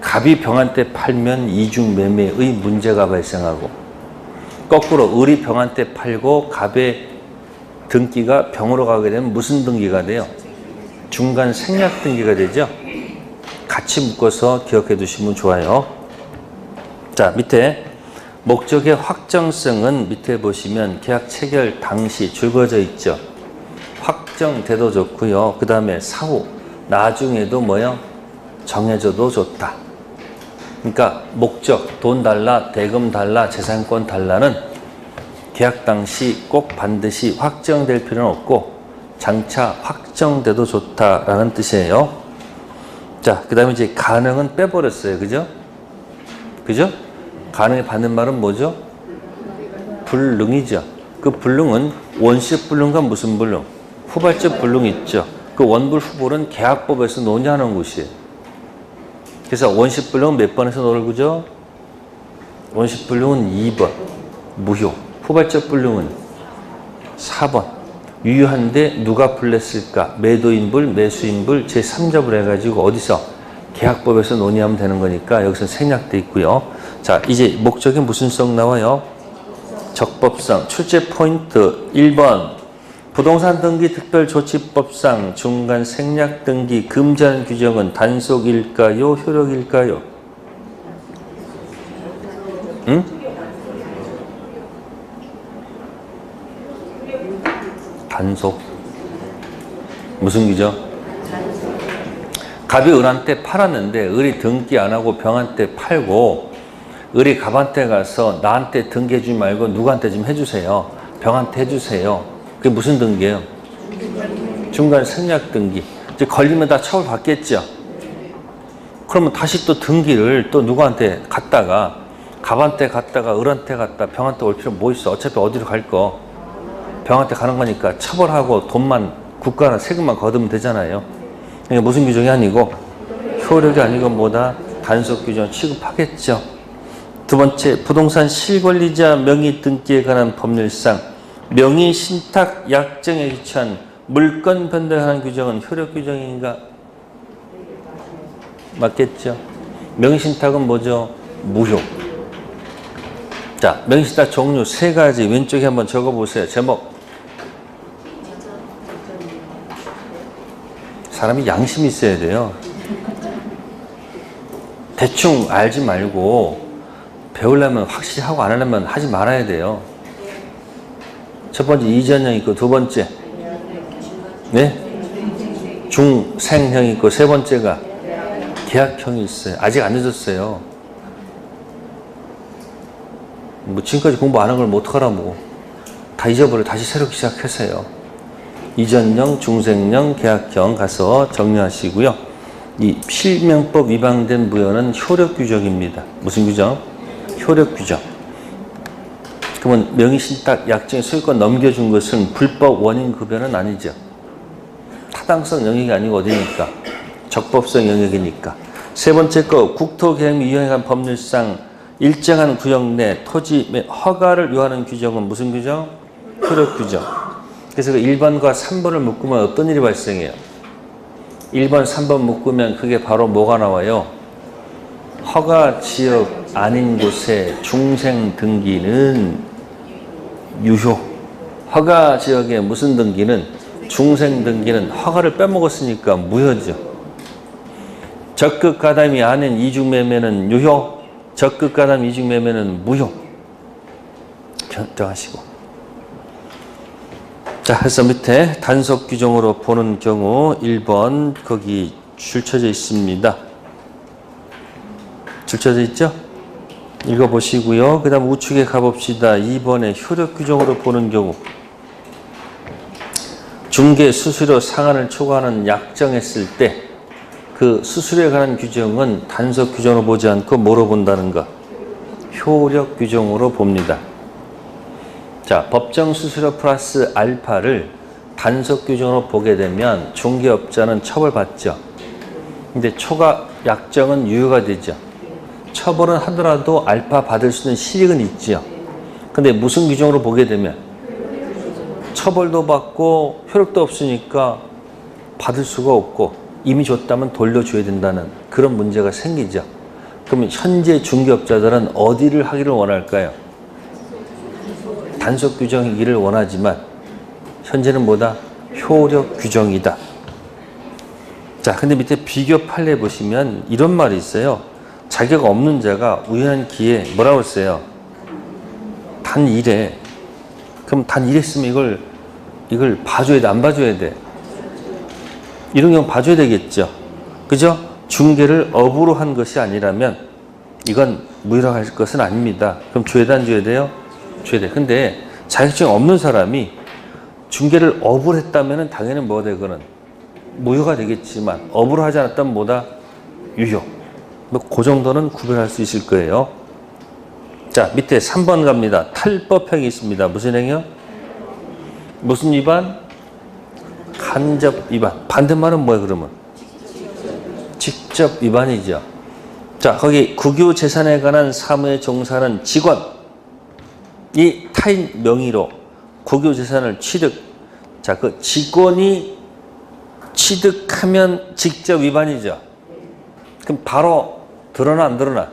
갑이 병한테 팔면 이중매매의 문제가 발생하고 거꾸로 을이 병한테 팔고 갑의 등기가 병으로 가게 되면 무슨 등기가 돼요? 중간 생략 등기가 되죠? 같이 묶어서 기억해 두시면 좋아요. 자, 밑에 목적의 확정성은 밑에 보시면 계약 체결 당시 줄거져 있죠. 확정돼도 좋고요. 그 다음에 사후 나중에도 뭐요? 정해져도 좋다. 그러니까 목적, 돈 달라, 대금 달라, 재산권 달라는 계약 당시 꼭 반드시 확정될 필요는 없고 장차 확정돼도 좋다라는 뜻이에요. 자, 그 다음에 이제 가능은 빼버렸어요. 그죠? 그죠? 가능에 받는 말은 뭐죠? 불능이죠. 그 불능은 원시적 불능과 무슨 불능? 후발적 불능이 있죠. 그 원불 후불은 계약법에서 논의하는 곳이에요. 그래서 원시 불능은 몇 번에서 놀고죠? 원시 불능은 2번 무효. 후발적 불능은 4번 유효한데 누가 불냈을까? 매도인불, 매수인불 제3접을 해가지고 어디서? 계약법에서 논의하면 되는 거니까 여기서 생략돼 있고요. 자, 이제 목적이 무슨 성 나와요? 적법성. 출제 포인트 1번 부동산 등기 특별조치법상 중간 생략 등기 금지하는 규정은 단속일까요? 효력일까요? 응? 단속. 무슨 규정? 갑이 을한테 팔았는데 을이 등기 안 하고 병한테 팔고 을이 갑한테 가서 나한테 등기해주지 말고 누구한테 좀 해주세요. 병한테 해주세요. 그게 무슨 등기예요? 중간 생략 등기. 이제 걸리면 다 처벌받겠죠. 그러면 다시 또 등기를 또 누구한테 갔다가 갑한테 갔다가 을한테 갔다 병한테 올 필요 뭐 있어? 어차피 어디로 갈 거? 병한테 가는 거니까 처벌하고 돈만 국가나 세금만 거두면 되잖아요. 그러니까 무슨 규정이 아니고 효력이 아니고 뭐다? 단속 규정 취급하겠죠. 두 번째, 부동산 실권리자 명의 등기에 관한 법률상 명의 신탁 약정에 기초한 물건 변동하는 규정은 효력 규정인가? 맞겠죠? 명의 신탁은 뭐죠? 무효. 자, 명의 신탁 종류 세 가지 왼쪽에 한번 적어보세요. 제목. 사람이 양심이 있어야 돼요. 대충 알지 말고 배우려면 확실히 하고 안 하려면 하지 말아야 돼요. 첫 번째 이전형 있고 두 번째 네? 중생형 있고 세 번째가 계약형이 있어요. 아직 안 늦었어요. 뭐 지금까지 공부 안 한 걸 뭐 어떡하라고. 다 잊어버려. 다시 새롭게 시작하세요. 이전형, 중생형, 계약형 가서 정리하시고요. 이 실명법 위반된 무효는 효력 규정입니다. 무슨 규정? 효력 규정. 그러면 명의신탁 약정의 소유권 넘겨준 것은 불법 원인 급여는 아니죠. 타당성 영역이 아니고 어디니까? 적법성 영역이니까. 세 번째 거 국토계획 위헌에 관한 법률상 일정한 구역 내 토지 및 허가를 요하는 규정은 무슨 규정? 효력 규정. 그래서 그 1번과 3번을 묶으면 어떤 일이 발생해요? 1번, 3번 묶으면 그게 바로 뭐가 나와요? 허가 지역 아닌 곳에 중생 등기는 유효. 허가 지역에 무슨 등기는? 중생 등기는 허가를 빼먹었으니까 무효죠. 적극 가담이 아닌 이중매매는 유효. 적극 가담 이중매매는 무효. 결정하시고. 자, 그래서 밑에 단속 규정으로 보는 경우 1번 거기 줄쳐져 있습니다. 줄쳐져 있죠? 읽어보시고요. 그 다음 우측에 가봅시다. 2번에 효력 규정으로 보는 경우 중개 수수료 상한을 초과하는 약정했을 때 그 수수료에 관한 규정은 단속 규정으로 보지 않고 뭐로 본다는 것? 효력 규정으로 봅니다. 자, 법정 수수료 플러스 알파를 단속 규정으로 보게 되면 중개업자는 처벌받죠. 근데 초과 약정은 유효가 되죠. 처벌은 하더라도 알파 받을 수 있는 실익은 있죠. 근데 무슨 규정으로 보게 되면 처벌도 받고 효력도 없으니까 받을 수가 없고 이미 줬다면 돌려줘야 된다는 그런 문제가 생기죠. 그러면 현재 중개업자들은 어디를 하기를 원할까요? 단속 규정이기를 원하지만 현재는 뭐다? 효력 규정이다. 자, 근데 밑에 비교 판례 보시면 이런 말이 있어요. 자격 없는 자가 우연한 기회에 뭐라고 했어요? 단 1회. 그럼 단 1회 쓰면 이걸 봐줘야 돼? 안 봐줘야 돼? 이런 경우 봐줘야 되겠죠. 그죠? 중개를 업으로 한 것이 아니라면 이건 무효라고 할 것은 아닙니다. 그럼 줘야 돼? 안 줘야 돼요? 줘야 돼. 근데 자격증 없는 사람이 중개를 업으로 했다면 당연히 뭐가 되거든? 무효가 되겠지만 업으로 하지 않았다면 뭐다? 유효. 그 정도는 구별할 수 있을 거예요. 자, 밑에 3번 갑니다. 탈법행위 있습니다. 무슨 행위요? 무슨 위반? 간접 위반. 반대말은 뭐예요, 그러면? 직접 위반이죠. 자, 거기 국유 재산에 관한 사무에 종사하는 직원이 타인 명의로 국유 재산을 취득. 자, 그 직원이 취득하면 직접 위반이죠. 그럼 바로 드러나 안 드러나?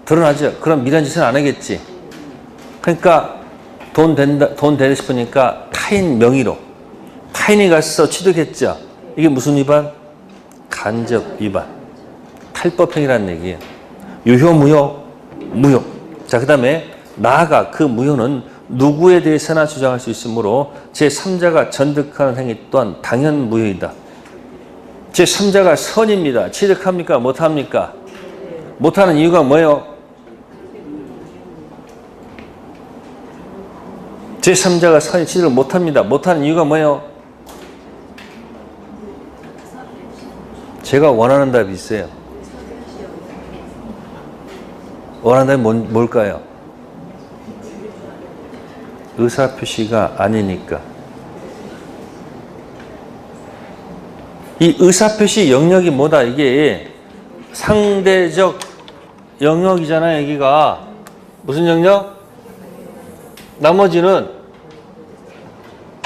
드러나죠. 그럼 미란 짓은 안 하겠지. 그러니까 돈 되고 싶으니까 타인 명의로 타인이 가서 취득했죠. 이게 무슨 위반? 간접 위반. 탈법행위라는 얘기예요. 유효, 무효? 무효. 자, 그 다음에 나아가 그 무효는 누구에 대해서나 주장할 수 있으므로 제3자가 전득하는 행위 또한 당연 무효이다. 제3자가 선입니다. 취득합니까? 못합니까? 못하는 이유가 뭐예요? 제3자가 선이 취득을 못합니다. 못하는 이유가 뭐예요? 제가 원하는 답이 있어요. 원하는 답이 뭘까요? 의사표시가 아니니까. 이 의사표시 영역이 뭐다? 이게 상대적 영역이잖아요. 여기가 무슨 영역? 나머지는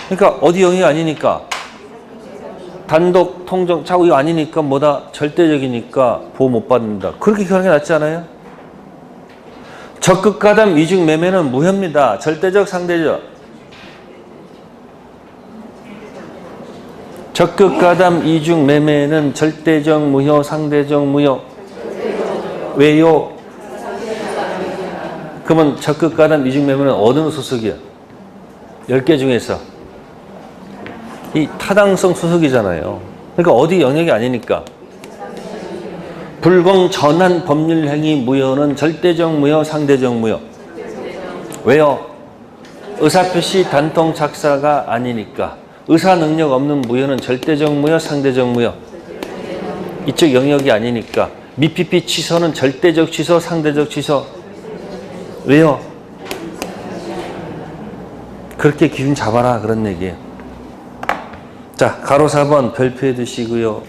그러니까 어디 영역이 아니니까 단독 통정 차고 이거 아니니까 뭐다? 절대적이니까 보호 못 받는다. 그렇게 하는 게 낫지 않아요? 적극 가담 이중 매매는 무효입니다. 절대적, 상대적. 적극 가담 이중 매매는 절대적 무효, 상대적 무효. 왜요? 그러면 적극 가담 이중 매매는 어느 소속이야? 10개 중에서 이 타당성 소속이잖아요. 그러니까 어디 영역이 아니니까. 불공 전환 법률 행위 무효는 절대적 무효, 상대적 무효. 왜요? 의사표시 단통 작사가 아니니까. 의사 능력 없는 무효는 절대적 무효, 상대적 무효. 이쪽 영역이 아니니까. 미피피 취소는 절대적 취소, 상대적 취소. 왜요? 그렇게 기준 잡아라 그런 얘기예요. 자, 가로 4번 별표해 두시고요.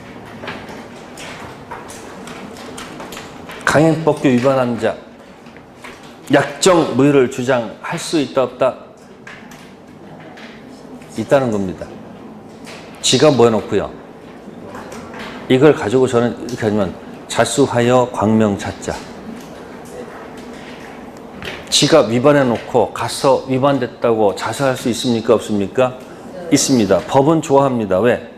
강행법규 위반한 자. 약정 무효를 주장할 수 있다 없다? 있다는 겁니다. 지가 뭐 해놓고요. 이걸 가지고 저는 이렇게 하면 자수하여 광명찾자. 지가 위반해놓고 가서 위반됐다고 자수할 수 있습니까? 없습니까? 있습니다. 법은 좋아합니다. 왜?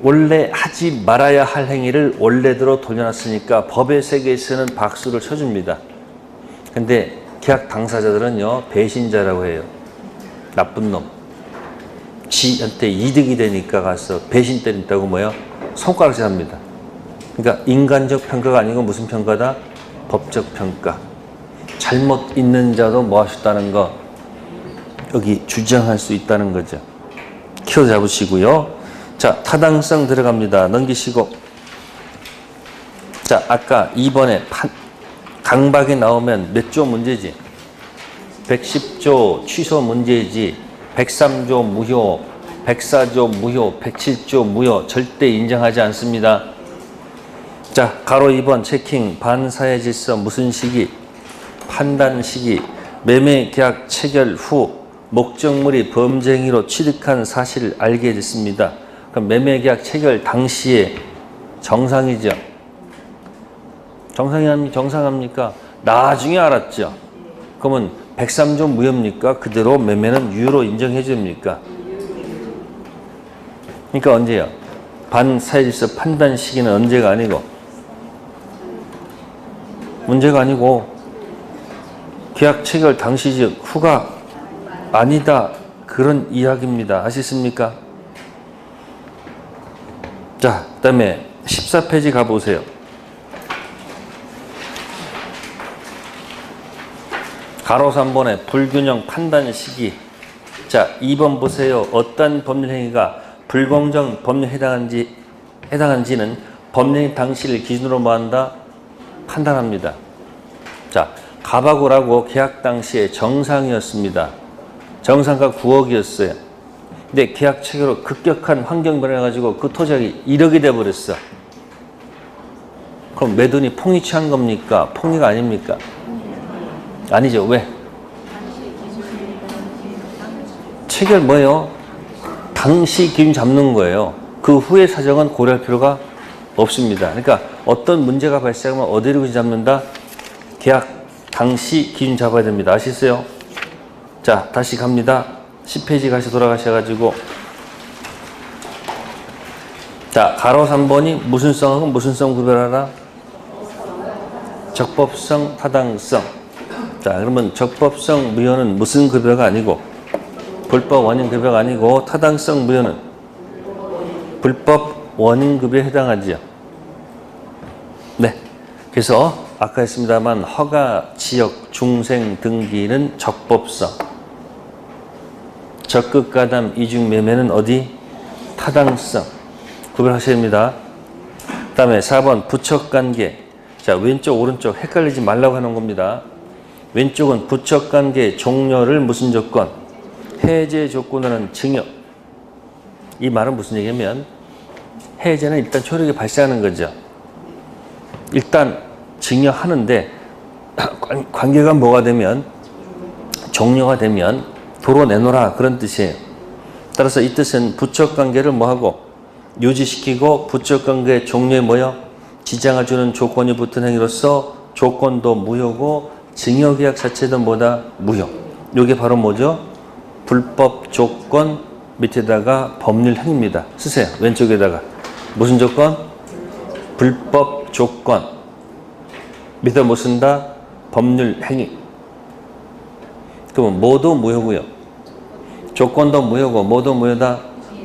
원래 하지 말아야 할 행위를 원래대로 돌려놨으니까 법의 세계에서는 박수를 쳐줍니다. 근데 계약 당사자들은요, 배신자라고 해요. 나쁜 놈. 지한테 이득이 되니까 가서 배신 때린다고 뭐요? 손가락질 합니다. 그러니까 인간적 평가가 아니고 무슨 평가다? 법적 평가. 잘못 있는 자도 뭐 하셨다는 거 여기 주장할 수 있다는 거죠. 키워 잡으시고요. 자, 타당성 들어갑니다. 넘기시고. 자, 아까 2번에 강박이 나오면 몇 조 문제지? 110조 취소 문제지. 103조 무효, 104조 무효, 107조 무효 절대 인정하지 않습니다. 자, 가로 2번 체킹 반사회 질서 무슨 시기? 판단 시기. 매매 계약 체결 후 목적물이 범죄 행위로 취득한 사실을 알게 됐습니다. 그럼 매매 계약 체결 당시에 정상이죠. 정상합니까? 나중에 알았죠. 그러면 103조 무효입니까? 그대로 매매는 유효로 인정해 줍니까? 그러니까 언제요? 반사회질서 판단 시기는 언제가 아니고 문제가 아니고 계약 체결 당시 즉 후가 아니다. 그런 이야기입니다. 아시겠습니까? 자, 그 다음에 14페이지 가보세요. 가로 3번에 불균형 판단 시기. 자, 2번 보세요. 어떤 법률 행위가 불공정 법률에 해당한지는 법령 당시를 기준으로 뭐한다? 판단합니다. 자, 가바구라고 계약 당시에 정상이었습니다. 정상가 9억이었어요. 근데 계약 체결 후 급격한 환경 변해가지고 그 토지가 1억이 돼버렸어. 그럼 매도인이 폭리 취한 겁니까? 폭리가 아닙니까? 아니죠. 왜? 체결 뭐예요? 당시 기준 잡는 거예요. 그 후의 사정은 고려할 필요가 없습니다. 그러니까 어떤 문제가 발생하면 어디로 기준 잡는다? 계약 당시 기준 잡아야 됩니다. 아시겠어요? 자, 다시 갑니다. 10페이지 다시 돌아가셔가지고. 자, 가로 3번이 무슨 성하고 무슨 성 구별하라? 적법성, 타당성. 자, 그러면 적법성 무효는 무슨 급여가 아니고 불법 원인 급여가 아니고 타당성 무효는 불법 원인 급여에 해당하지요. 네. 그래서 아까 했습니다만 허가, 지역, 중생 등기는 적법성. 적극 가담, 이중 매매는 어디? 타당성. 구별하셔야 됩니다. 그 다음에 4번 부척관계. 자, 왼쪽 오른쪽 헷갈리지 말라고 하는 겁니다. 왼쪽은 부척관계 종료를 무슨 조건? 해제 조건으로는 증여. 이 말은 무슨 얘기냐면 해제는 일단 효력이 발생하는 거죠. 일단 증여하는데 관계가 뭐가 되면 종료가 되면 도로 내놓으라 그런 뜻이에요. 따라서 이 뜻은 부척관계를 뭐하고 유지시키고 부척관계 종료에 뭐요? 지장을 주는 조건이 붙은 행위로서 조건도 무효고 증여계약 자체도 뭐다? 무효. 이게 바로 뭐죠? 불법 조건 밑에다가 법률 행위입니다. 쓰세요. 왼쪽에다가. 무슨 조건? 불법 조건. 밑에 뭐 쓴다? 법률 행위. 그러면 뭐도 무효고요. 조건도 무효고 뭐도 무효다?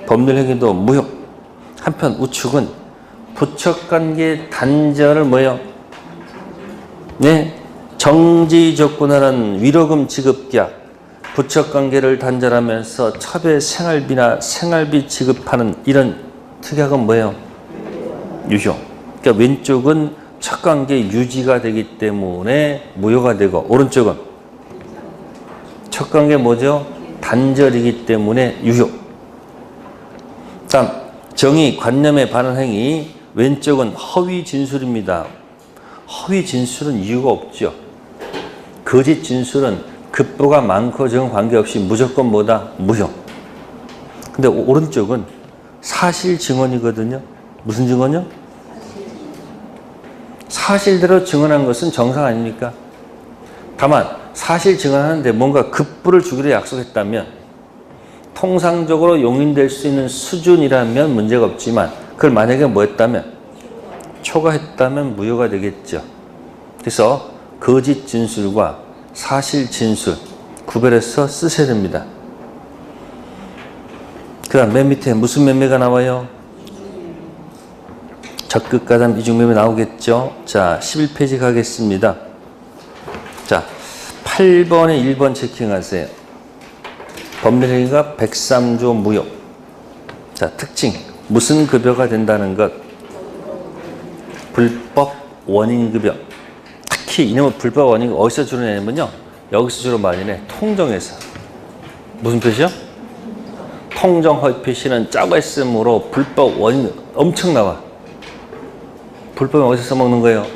법률 행위도 무효. 한편 우측은 부척관계 단절을 뭐요? 네, 정지 조건하는 위로금 지급계약. 부척관계를 단절하면서 차별 생활비나 생활비 지급하는 이런 특약은 뭐예요? 유효. 그러니까 왼쪽은 첫 관계 유지가 되기 때문에 무효가 되고 오른쪽은 첫 관계 뭐죠? 단절이기 때문에 유효. 다음 정의 관념에 반한 행위. 왼쪽은 허위 진술입니다. 허위 진술은 이유가 없죠. 거짓 진술은 급부가 많고 적은 관계없이 무조건 뭐다? 무효. 근데 오른쪽은 사실 증언이거든요. 무슨 증언이요? 사실대로 증언한 것은 정상 아닙니까? 다만 사실 증언하는데 뭔가 급부를 주기로 약속했다면 통상적으로 용인될 수 있는 수준이라면 문제가 없지만 그걸 만약에 뭐 했다면 초과했다면 무효가 되겠죠. 그래서 거짓 진술과 사실 진술 구별해서 쓰셔야 됩니다. 그 다음 맨 밑에 무슨 매매가 나와요? 적극 가담 이중 매매 나오겠죠. 자 11페이지 가겠습니다. 자 8번에 1번 체킹하세요. 법률행위가 103조 무효. 자 특징 무슨 급여가 된다는 것. 불법 원인급여. 특히 이놈의 불법 원인이 어디서 주로 내냐면요. 여기서 주로 많이 내. 통정에서. 무슨 표시요? 통정 허위 표시는 짜고 했으므로 불법 원인 엄청 나와. 불법은 어디서 써먹는 거예요?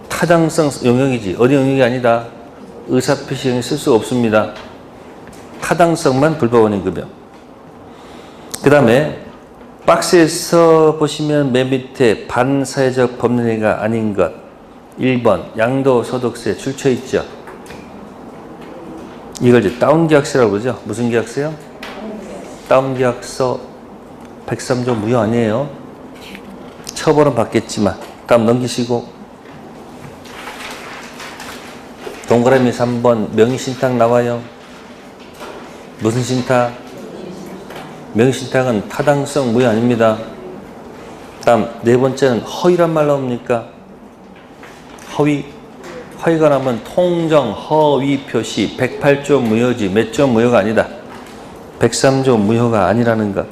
타당성 영역이지. 어디 영역이 아니다. 의사표시 영역에 쓸 수가 없습니다. 타당성만 불법 원인급여. 그 다음에 박스에서 보시면 맨 밑에 반사회적 법률행위가 아닌 것 1번 양도소득세 출처 있죠. 이걸 이제 다운계약서라고 그러죠. 무슨 계약서요? 다운계약서 103조 무효 아니에요. 처벌은 받겠지만 다음 넘기시고 동그라미 3번 명의신탁 나와요. 무슨 신탁? 명의신탁은 타당성 무효 아닙니다. 다음 네 번째는 허위란 말 나옵니까? 허위. 허위가 나면 통정 허위 표시 108조 무효지 몇 조 무효가 아니다. 103조 무효가 아니라는 것.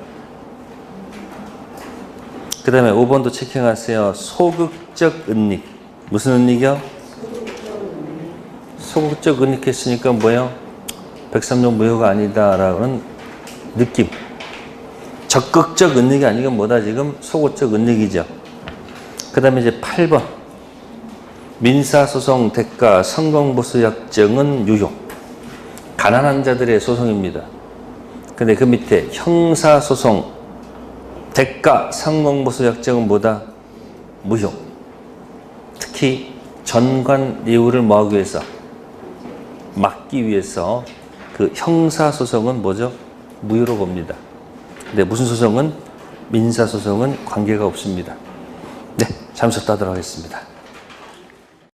그 다음에 5번도 체킹하세요. 소극적 은닉. 무슨 은닉이요? 소극적 은닉 했으니까 뭐예요? 103조 무효가 아니다라는 느낌. 적극적 은닉이 아니면 뭐다 지금? 소극적 은닉이죠. 그 다음에 이제 8번. 민사소송 대가 성공보수 약정은 유효. 가난한 자들의 소송입니다. 근데 그 밑에 형사소송 대가 성공보수 약정은 뭐다? 무효. 특히 전관 예우를 뭐하기 위해서? 막기 위해서 그 형사소송은 뭐죠? 무효로 봅니다. 근데 무슨 소송은? 민사소송은 관계가 없습니다. 네, 잠시 따도록 하겠습니다.